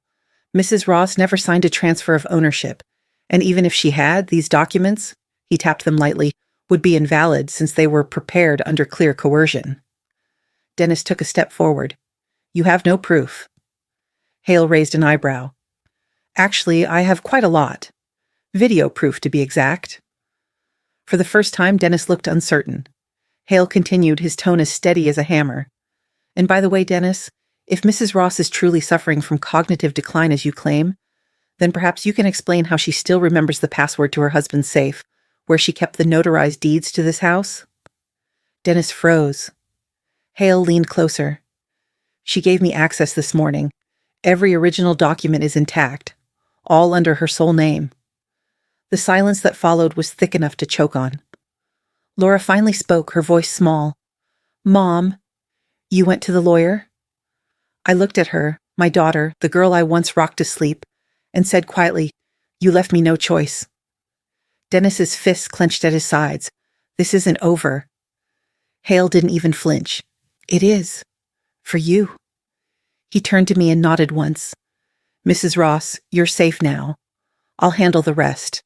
Mrs. Ross never signed a transfer of ownership, and even if she had, these documents, he tapped them lightly, would be invalid since they were prepared under clear coercion. Dennis took a step forward. You have no proof. Hale raised an eyebrow. Actually, I have quite a lot. Video proof, to be exact. For the first time, Dennis looked uncertain. Hale continued, his tone as steady as a hammer. And by the way, Dennis, if Mrs. Ross is truly suffering from cognitive decline as you claim, then perhaps you can explain how she still remembers the password to her husband's safe, where she kept the notarized deeds to this house? Dennis froze. Hale leaned closer. She gave me access this morning. Every original document is intact, all under her sole name. The silence that followed was thick enough to choke on. Laura finally spoke, her voice small. Mom, you went to the lawyer? I looked at her, my daughter, the girl I once rocked to sleep, and said quietly, You left me no choice. Dennis's fists clenched at his sides. This isn't over. Hale didn't even flinch. It is. For you. He turned to me and nodded once. Mrs. Ross, you're safe now. I'll handle the rest.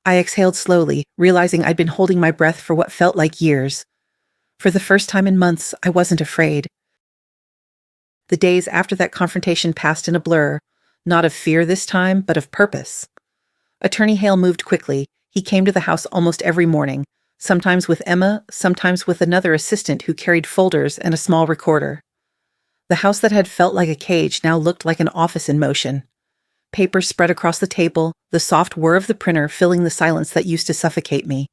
I exhaled slowly, realizing I'd been holding my breath for what felt like years. For the first time in months, I wasn't afraid. The days after that confrontation passed in a blur, not of fear this time, but of purpose. Attorney Hale moved quickly. He came to the house almost every morning, sometimes with Emma, sometimes with another assistant who carried folders and a small recorder. The house that had felt like a cage now looked like an office in motion. Papers spread across the table, the soft whir of the printer filling the silence that used to suffocate me.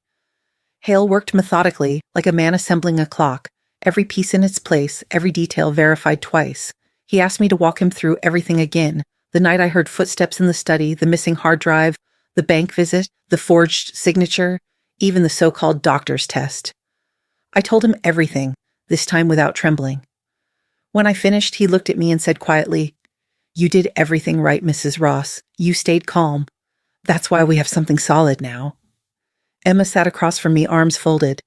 Hale worked methodically, like a man assembling a clock, every piece in its place, every detail verified twice. He asked me to walk him through everything again, the night I heard footsteps in the study, the missing hard drive, the bank visit, the forged signature, even the so-called doctor's test. I told him everything, this time without trembling. When I finished, he looked at me and said quietly, You did everything right, Mrs. Ross. You stayed calm. That's why we have something solid now. Emma sat across from me, arms folded.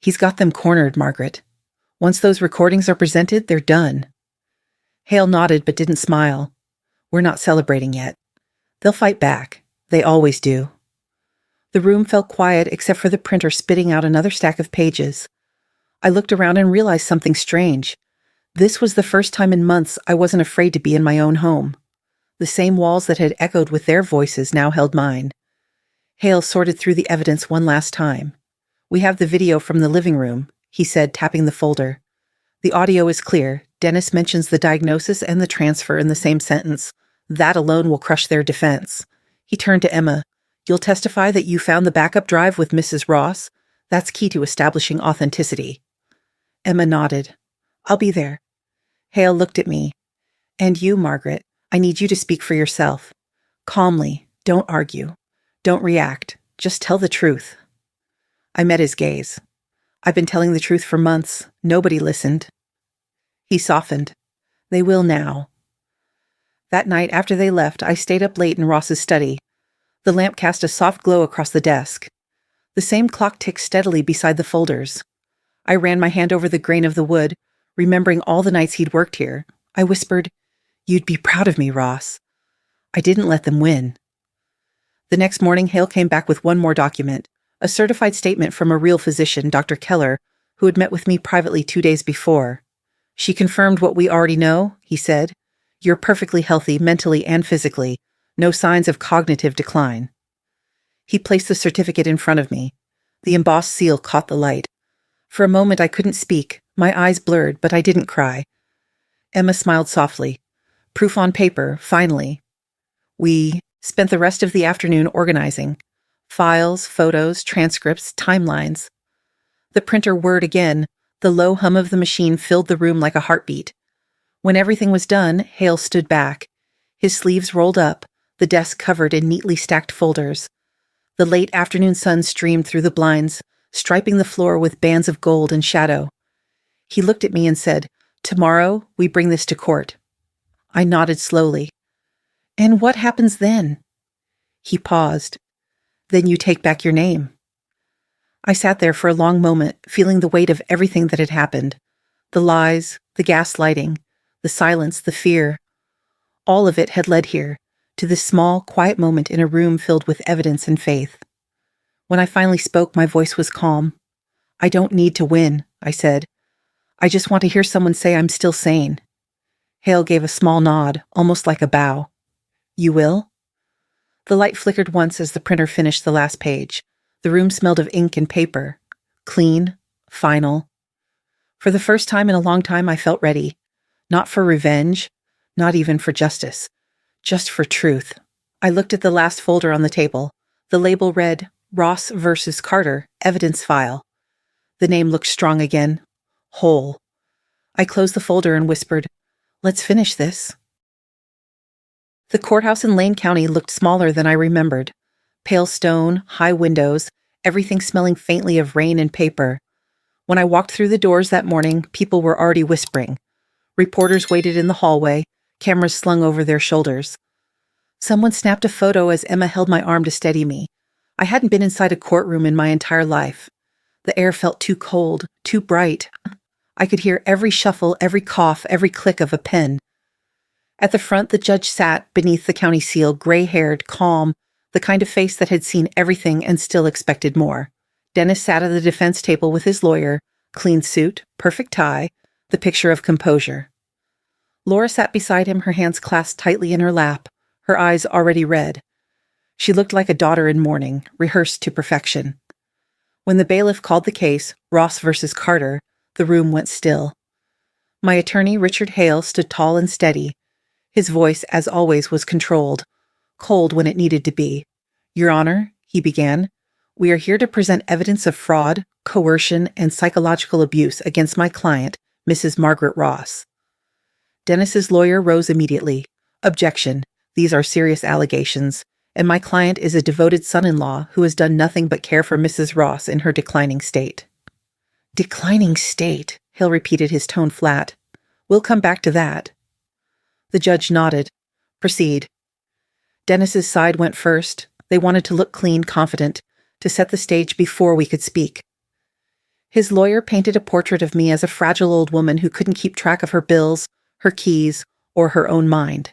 He's got them cornered, Margaret. Once those recordings are presented, they're done. Hale nodded but didn't smile. We're not celebrating yet. They'll fight back. They always do. The room felt quiet except for the printer spitting out another stack of pages. I looked around and realized something strange. This was the first time in months I wasn't afraid to be in my own home. The same walls that had echoed with their voices now held mine. Hale sorted through the evidence one last time. We have the video from the living room, he said, tapping the folder. The audio is clear. Dennis mentions the diagnosis and the transfer in the same sentence. That alone will crush their defense. He turned to Emma. You'll testify that you found the backup drive with Mrs. Ross? That's key to establishing authenticity. Emma nodded. I'll be there. Hale looked at me. And you, Margaret, I need you to speak for yourself. Calmly, don't argue. Don't react. Just tell the truth. I met his gaze. I've been telling the truth for months. Nobody listened. He softened. They will now. That night after they left, I stayed up late in Ross's study. The lamp cast a soft glow across the desk. The same clock ticked steadily beside the folders. I ran my hand over the grain of the wood, remembering all the nights he'd worked here. I whispered, "You'd be proud of me, Ross." I didn't let them win. The next morning, Hale came back with one more document, a certified statement from a real physician, Dr. Keller, who had met with me privately 2 days before. She confirmed what we already know, he said. You're perfectly healthy mentally and physically. No signs of cognitive decline. He placed the certificate in front of me. The embossed seal caught the light. For a moment I couldn't speak, my eyes blurred, but I didn't cry. Emma smiled softly. Proof on paper, finally. We spent the rest of the afternoon organizing. Files, photos, transcripts, timelines. The printer whirred again. The low hum of the machine filled the room like a heartbeat. When everything was done, Hale stood back. His sleeves rolled up, the desk covered in neatly stacked folders. The late afternoon sun streamed through the blinds, striping the floor with bands of gold and shadow. He looked at me and said, "Tomorrow, we bring this to court." I nodded slowly. "And what happens then?" He paused. "Then you take back your name." I sat there for a long moment, feeling the weight of everything that had happened. The lies, the gaslighting, the silence, the fear. All of it had led here, to this small, quiet moment in a room filled with evidence and faith. When I finally spoke, my voice was calm. "I don't need to win," I said. "I just want to hear someone say I'm still sane." Hale gave a small nod, almost like a bow. "You will?" The light flickered once as the printer finished the last page. The room smelled of ink and paper. Clean, final. For the first time in a long time, I felt ready. Not for revenge, not even for justice. Just for truth. I looked at the last folder on the table. The label read, Ross versus Carter, evidence file. The name looked strong again. Whole. I closed the folder and whispered, "Let's finish this." The courthouse in Lane County looked smaller than I remembered. Pale stone, high windows, everything smelling faintly of rain and paper. When I walked through the doors that morning, people were already whispering. Reporters waited in the hallway, cameras slung over their shoulders. Someone snapped a photo as Emma held my arm to steady me. I hadn't been inside a courtroom in my entire life. The air felt too cold, too bright. I could hear every shuffle, every cough, every click of a pen. At the front, the judge sat beneath the county seal, gray-haired, calm, the kind of face that had seen everything and still expected more. Dennis sat at the defense table with his lawyer, clean suit, perfect tie, the picture of composure. Laura sat beside him, her hands clasped tightly in her lap, her eyes already red. She looked like a daughter in mourning, rehearsed to perfection. When the bailiff called the case, Ross versus Carter, the room went still. My attorney, Richard Hale, stood tall and steady. His voice, as always, was controlled, cold when it needed to be. "Your Honor," he began, "we are here to present evidence of fraud, coercion, and psychological abuse against my client, Mrs. Margaret Ross." Dennis's lawyer rose immediately. "Objection. These are serious allegations, and my client is a devoted son-in-law who has done nothing but care for Mrs. Ross in her declining state." "Declining state," Hale repeated, his tone flat. "We'll come back to that." The judge nodded. "Proceed." Dennis's side went first. They wanted to look clean, confident, to set the stage before we could speak. His lawyer painted a portrait of me as a fragile old woman who couldn't keep track of her bills, her keys, or her own mind.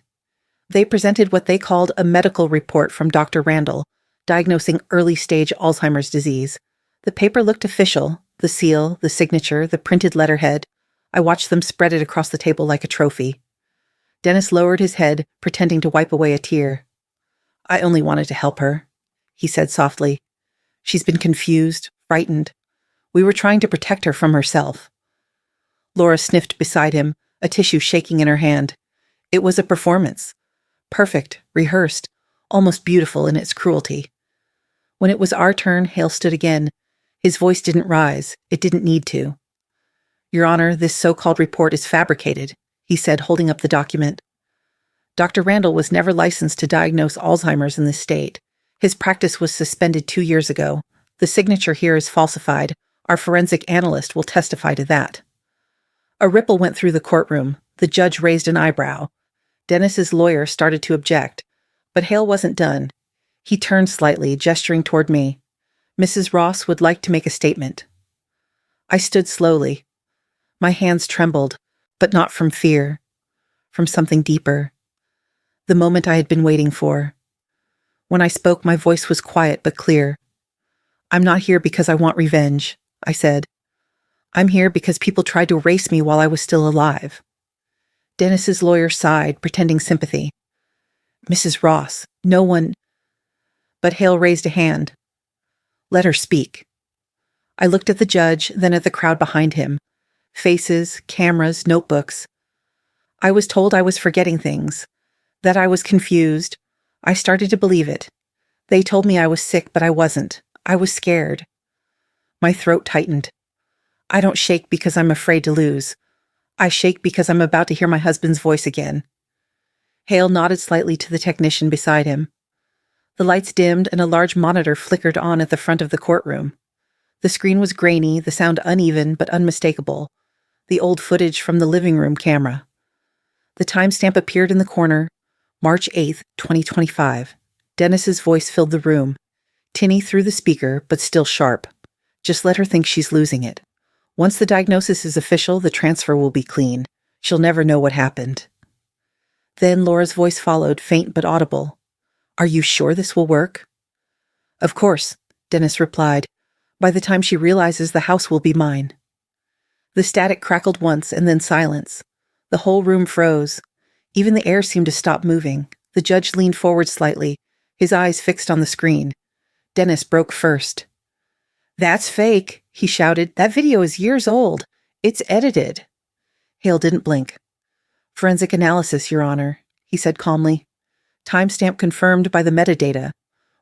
They presented what they called a medical report from Dr. Randall, diagnosing early-stage Alzheimer's disease. The paper looked official, the seal, the signature, the printed letterhead. I watched them spread it across the table like a trophy. Dennis lowered his head, pretending to wipe away a tear. "I only wanted to help her," he said softly. "She's been confused, frightened. We were trying to protect her from herself." Laura sniffed beside him, a tissue shaking in her hand. "It was a performance. Perfect, rehearsed, almost beautiful in its cruelty. When it was our turn, Hale stood again. His voice didn't rise. It didn't need to. Your Honor, this so-called report is fabricated, he said, holding up the document. Dr. Randall was never licensed to diagnose Alzheimer's in this state. His practice was suspended 2 years ago. The signature here is falsified. Our forensic analyst will testify to that. A ripple went through the courtroom. The judge raised an eyebrow. Dennis's lawyer started to object, but Hale wasn't done. He turned slightly, gesturing toward me. Mrs. Ross would like to make a statement. I stood slowly. My hands trembled, but not from fear, from something deeper. The moment I had been waiting for. When I spoke, my voice was quiet but clear. I'm not here because I want revenge, I said. I'm here because people tried to erase me while I was still alive. Dennis's lawyer sighed, pretending sympathy. Mrs. Ross, no one... But Hale raised a hand. Let her speak. I looked at the judge, then at the crowd behind him. Faces, cameras, notebooks. I was told I was forgetting things, that I was confused. I started to believe it. They told me I was sick, but I wasn't. I was scared. My throat tightened. I don't shake because I'm afraid to lose. I shake because I'm about to hear my husband's voice again. Hale nodded slightly to the technician beside him. The lights dimmed and a large monitor flickered on at the front of the courtroom. The screen was grainy, the sound uneven but unmistakable. The old footage from the living room camera. The timestamp appeared in the corner, March 8th, 2025. Dennis's voice filled the room. Tinny through the speaker, but still sharp. Just let her think she's losing it. Once the diagnosis is official, the transfer will be clean. She'll never know what happened. Then Laura's voice followed, faint but audible. Are you sure this will work? Of course, Dennis replied. By the time she realizes, the house will be mine. The static crackled once and then silence. The whole room froze. Even the air seemed to stop moving. The judge leaned forward slightly, his eyes fixed on the screen. Dennis broke first. That's fake, he shouted. That video is years old. It's edited. Hale didn't blink. Forensic analysis, Your Honor, he said calmly. Timestamp confirmed by the metadata.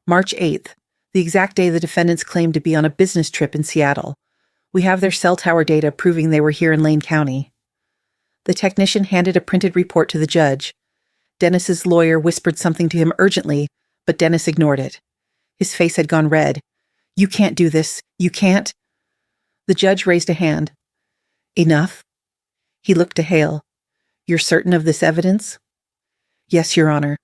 March 8th, the exact day the defendants claimed to be on a business trip in Seattle. We have their cell tower data proving they were here in Lane County. The technician handed a printed report to the judge. Dennis's lawyer whispered something to him urgently, but Dennis ignored it. His face had gone red. You can't do this. You can't. The judge raised a hand. Enough? He looked to Hale. You're certain of this evidence? Yes, Your Honor.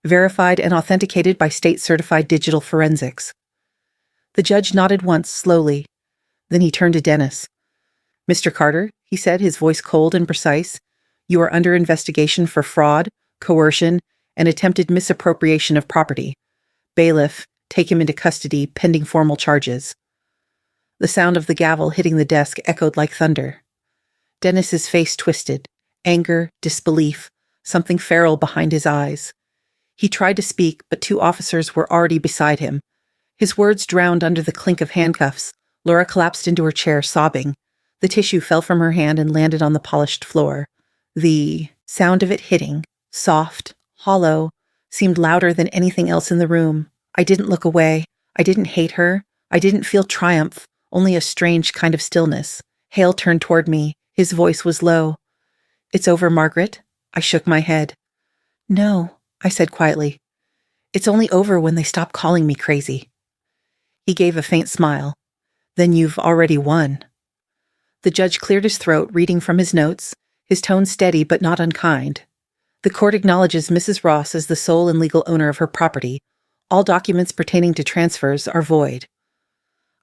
Verified and authenticated by state-certified digital forensics. The judge nodded once, slowly. Then he turned to Dennis. Mr. Carter, he said, his voice cold and precise, you are under investigation for fraud, coercion, and attempted misappropriation of property. Bailiff, take him into custody, pending formal charges. The sound of the gavel hitting the desk echoed like thunder. Dennis's face twisted. Anger, disbelief, something feral behind his eyes. He tried to speak, but 2 officers were already beside him. His words drowned under the clink of handcuffs. Laura collapsed into her chair, sobbing. The tissue fell from her hand and landed on the polished floor. The sound of it hitting, soft, hollow, seemed louder than anything else in the room. I didn't look away. I didn't hate her. I didn't feel triumph, only a strange kind of stillness. Hale turned toward me. His voice was low. It's over, Margaret. I shook my head. No, I said quietly. It's only over when they stop calling me crazy. He gave a faint smile. Then you've already won. The judge cleared his throat, reading from his notes, his tone steady but not unkind. The court acknowledges Mrs. Ross as the sole and legal owner of her property. All documents pertaining to transfers are void.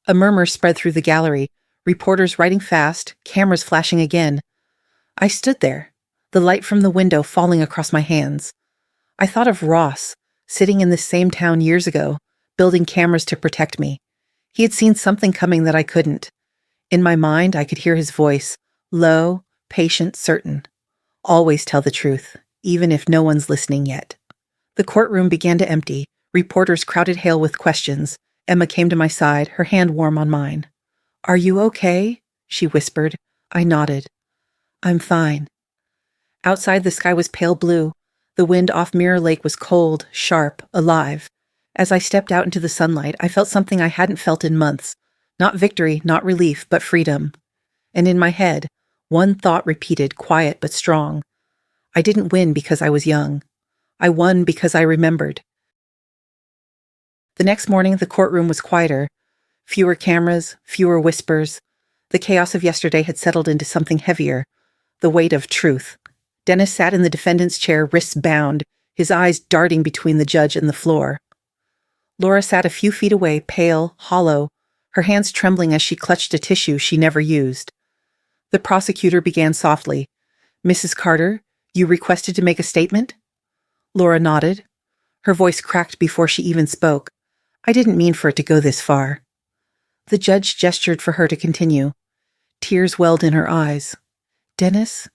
A murmur spread through the gallery, reporters writing fast, cameras flashing again. I stood there, the light from the window falling across my hands. I thought of Ross, sitting in this same town years ago, building cameras to protect me. He had seen something coming that I couldn't. In my mind, I could hear his voice, low, patient, certain. Always tell the truth, even if no one's listening yet. The courtroom began to empty. Reporters crowded Hale with questions. Emma came to my side, her hand warm on mine. Are you okay? She whispered. I nodded. I'm fine. Outside, the sky was pale blue. The wind off Mirror Lake was cold, sharp, alive. As I stepped out into the sunlight, I felt something I hadn't felt in months. Not victory, not relief, but freedom. And in my head, one thought repeated, quiet but strong. I didn't win because I was young. I won because I remembered. The next morning, the courtroom was quieter. Fewer cameras, fewer whispers. The chaos of yesterday had settled into something heavier, the weight of truth. Dennis sat in the defendant's chair, wrists bound, his eyes darting between the judge and the floor. Laura sat a few feet away, pale, hollow, her hands trembling as she clutched a tissue she never used. The prosecutor began softly. "Mrs. Carter, you requested to make a statement?" Laura nodded. Her voice cracked before she even spoke. "I didn't mean for it to go this far." The judge gestured for her to continue. Tears welled in her eyes. "Dennis?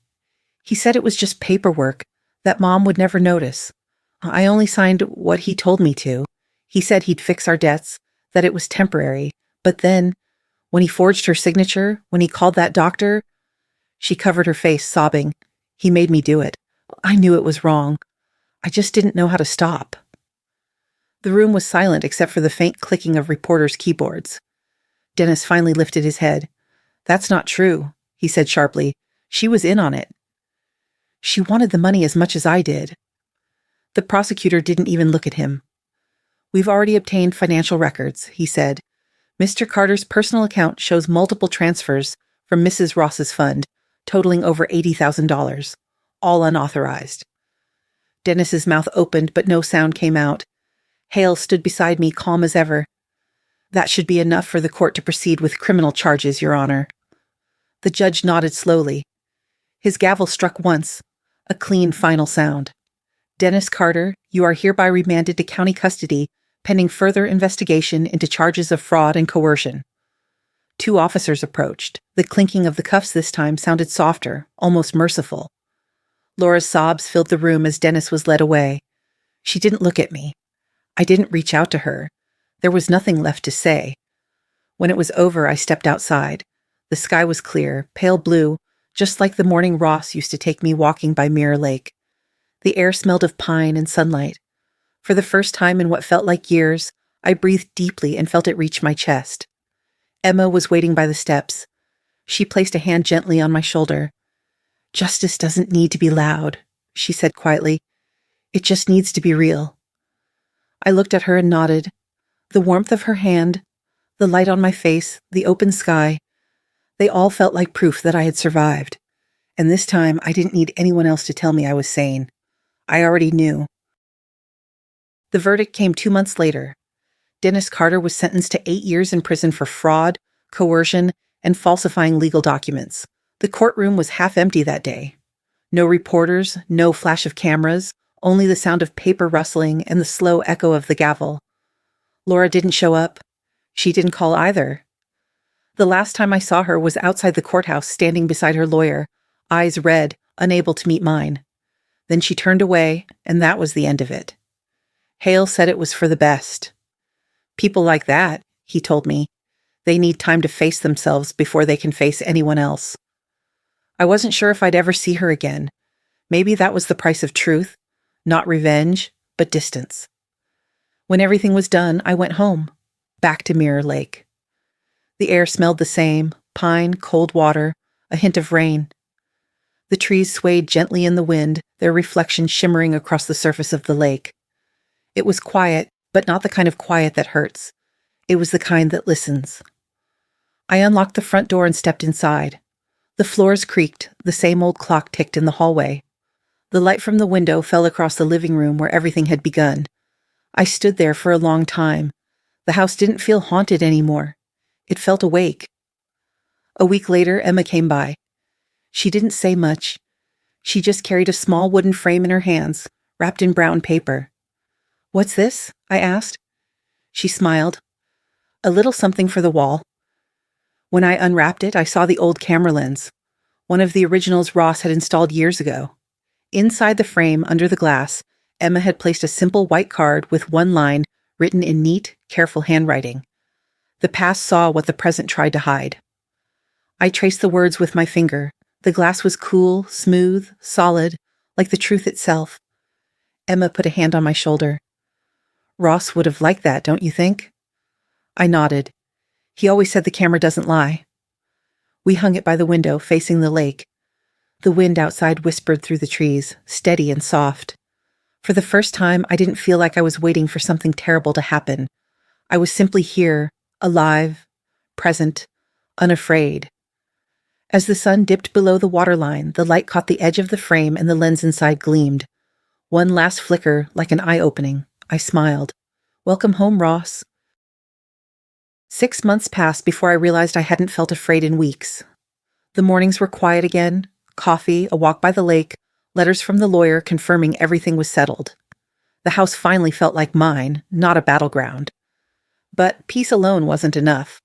He said it was just paperwork, that Mom would never notice. I only signed what he told me to. He said he'd fix our debts, that it was temporary. But then, when he forged her signature, when he called that doctor..." She covered her face, sobbing. "He made me do it. I knew it was wrong. I just didn't know how to stop." The room was silent except for the faint clicking of reporters' keyboards. Dennis finally lifted his head. "That's not true," he said sharply. "She was in on it. She wanted the money as much as I did." The prosecutor didn't even look at him. "We've already obtained financial records," he said. "Mr. Carter's personal account shows multiple transfers from Mrs. Ross's fund, totaling over $80,000, all unauthorized." Dennis's mouth opened, but no sound came out. Hale stood beside me, calm as ever. "That should be enough for the court to proceed with criminal charges, Your Honor." The judge nodded slowly. His gavel struck once, a clean final sound. "Dennis Carter, you are hereby remanded to county custody pending further investigation into charges of fraud and coercion." Two officers approached. The clinking of the cuffs this time sounded softer, almost merciful. Laura's sobs filled the room as Dennis was led away. She didn't look at me. I didn't reach out to her. There was nothing left to say. When it was over, I stepped outside. The sky was clear, pale blue, just like the morning Ross used to take me walking by Mirror Lake. The air smelled of pine and sunlight. For the first time in what felt like years, I breathed deeply and felt it reach my chest. Emma was waiting by the steps. She placed a hand gently on my shoulder. "Justice doesn't need to be loud," she said quietly. "It just needs to be real." I looked at her and nodded. The warmth of her hand, the light on my face, the open sky, they all felt like proof that I had survived. And this time, I didn't need anyone else to tell me I was sane. I already knew. The verdict came 2 months later. Dennis Carter was sentenced to 8 years in prison for fraud, coercion, and falsifying legal documents. The courtroom was half empty that day. No reporters, no flash of cameras, only the sound of paper rustling and the slow echo of the gavel. Laura didn't show up. She didn't call either. The last time I saw her was outside the courthouse, standing beside her lawyer, eyes red, unable to meet mine. Then she turned away, and that was the end of it. Hale said it was for the best. "People like that," he told me, "they need time to face themselves before they can face anyone else." I wasn't sure if I'd ever see her again. Maybe that was the price of truth, not revenge, but distance. When everything was done, I went home, back to Mirror Lake. The air smelled the same, pine, cold water, a hint of rain. The trees swayed gently in the wind, their reflection shimmering across the surface of the lake. It was quiet, but not the kind of quiet that hurts. It was the kind that listens. I unlocked the front door and stepped inside. The floors creaked, the same old clock ticked in the hallway. The light from the window fell across the living room where everything had begun. I stood there for a long time. The house didn't feel haunted anymore. It felt awake. A week later, Emma came by. She didn't say much. She just carried a small wooden frame in her hands, wrapped in brown paper. "What's this?" I asked. She smiled. "A little something for the wall." When I unwrapped it, I saw the old camera lens, one of the originals Ross had installed years ago. Inside the frame, under the glass, Emma had placed a simple white card with one line written in neat, careful handwriting. "The past saw what the present tried to hide." I traced the words with my finger. The glass was cool, smooth, solid, like the truth itself. Emma put a hand on my shoulder. Ross would have liked that, don't you think? I nodded. He always said the camera doesn't lie. We hung it by the window, facing the lake. The wind outside whispered through the trees, steady and soft. For the first time, I didn't feel like I was waiting for something terrible to happen. I was simply here, alive, present, unafraid. As the sun dipped below the waterline, the light caught the edge of the frame and the lens inside gleamed. One last flicker, like an eye-opening. I smiled. Welcome home, Ross. 6 months passed before I realized I hadn't felt afraid in weeks. The mornings were quiet again, coffee, a walk by the lake, letters from the lawyer confirming everything was settled. The house finally felt like mine, not a battleground. But peace alone wasn't enough.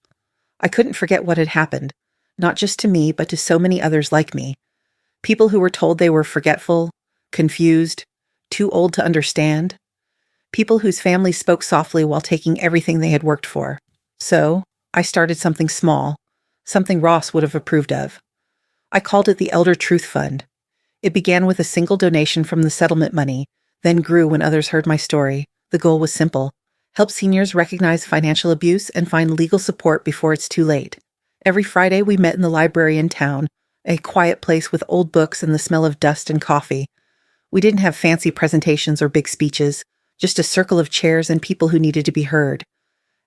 I couldn't forget what had happened, not just to me, but to so many others like me. People who were told they were forgetful, confused, too old to understand. People whose families spoke softly while taking everything they had worked for. So, I started something small, something Ross would have approved of. I called it the Elder Truth Fund. It began with a single donation from the settlement money, then grew when others heard my story. The goal was simple: help seniors recognize financial abuse and find legal support before it's too late. Every Friday we met in the library in town, a quiet place with old books and the smell of dust and coffee. We didn't have fancy presentations or big speeches, just a circle of chairs and people who needed to be heard.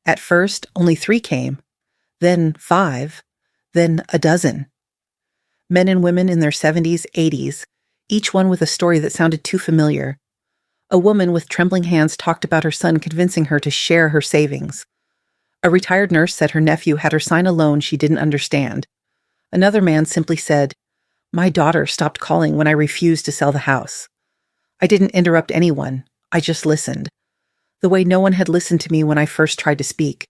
At first, only 3 came, then 5, then a dozen. Men and women in their 70s, 80s, each one with a story that sounded too familiar. A woman with trembling hands talked about her son convincing her to share her savings. A retired nurse said her nephew had her sign a loan she didn't understand. Another man simply said, "My daughter stopped calling when I refused to sell the house." I didn't interrupt anyone. I just listened. The way no one had listened to me when I first tried to speak.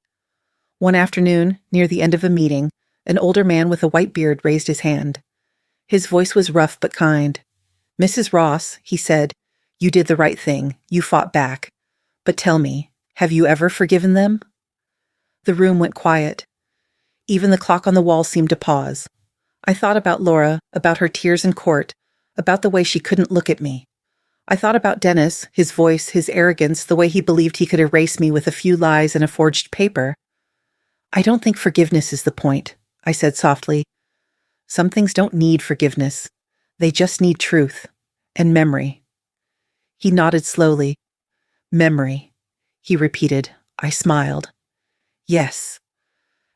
One afternoon, near the end of a meeting, an older man with a white beard raised his hand. His voice was rough but kind. "Mrs. Ross," he said, "you did the right thing. You fought back. But tell me, have you ever forgiven them?" The room went quiet. Even the clock on the wall seemed to pause. I thought about Laura, about her tears in court, about the way she couldn't look at me. I thought about Dennis, his voice, his arrogance, the way he believed he could erase me with a few lies and a forged paper. "I don't think forgiveness is the point," I said softly. "Some things don't need forgiveness. They just need truth and memory." He nodded slowly. "Memory," he repeated. I smiled. "Yes.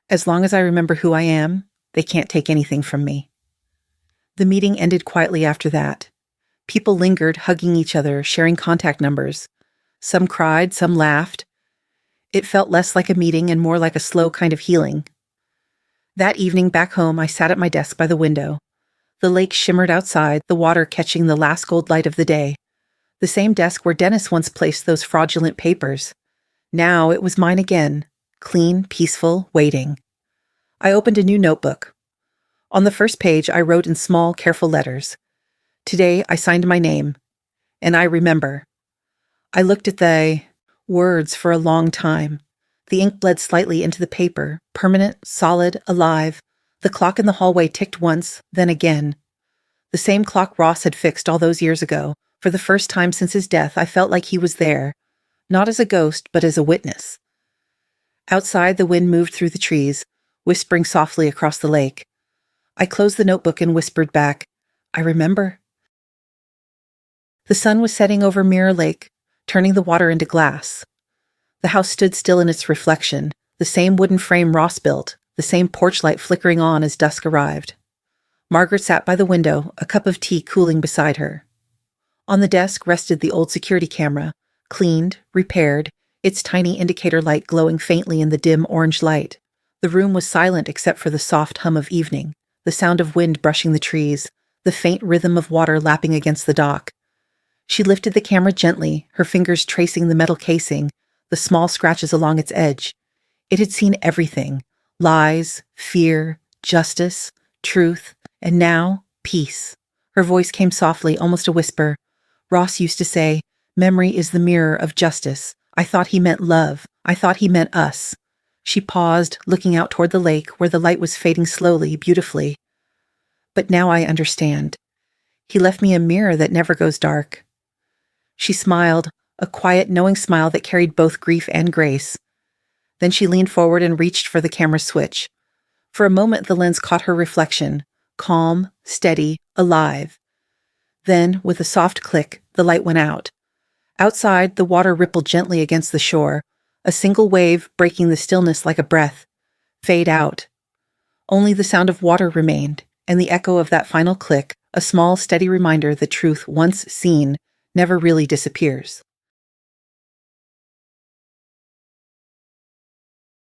As long as I remember who I am, they can't take anything from me." The meeting ended quietly after that. People lingered, hugging each other, sharing contact numbers. Some cried, some laughed. It felt less like a meeting and more like a slow kind of healing. That evening back home, I sat at my desk by the window. The lake shimmered outside, the water catching the last gold light of the day. The same desk where Dennis once placed those fraudulent papers. Now it was mine again, clean, peaceful, waiting. I opened a new notebook. On the first page, I wrote in small, careful letters. Today, I signed my name, and I remember. I looked at the words for a long time. The ink bled slightly into the paper, permanent, solid, alive. The clock in the hallway ticked once, then again. The same clock Ross had fixed all those years ago. For the first time since his death, I felt like he was there, not as a ghost, but as a witness. Outside, the wind moved through the trees, whispering softly across the lake. I closed the notebook and whispered back, "I remember." The sun was setting over Mirror Lake, turning the water into glass. The house stood still in its reflection, the same wooden frame Ross built, the same porch light flickering on as dusk arrived. Margaret sat by the window, a cup of tea cooling beside her. On the desk rested the old security camera, cleaned, repaired, its tiny indicator light glowing faintly in the dim orange light. The room was silent except for the soft hum of evening, the sound of wind brushing the trees, the faint rhythm of water lapping against the dock. She lifted the camera gently, her fingers tracing the metal casing, the small scratches along its edge. It had seen everything: lies, fear, justice, truth, and now, peace. Her voice came softly, almost a whisper. Ross used to say, "Memory is the mirror of justice." I thought he meant love. I thought he meant us. She paused, looking out toward the lake, where the light was fading slowly, beautifully. But now I understand. He left me a mirror that never goes dark. She smiled, a quiet, knowing smile that carried both grief and grace. Then she leaned forward and reached for the camera switch. For a moment, the lens caught her reflection, calm, steady, alive. Then, with a soft click, the light went out. Outside, the water rippled gently against the shore, a single wave breaking the stillness like a breath. Fade out. Only the sound of water remained, and the echo of that final click, a small, steady reminder that truth once seen never really disappears.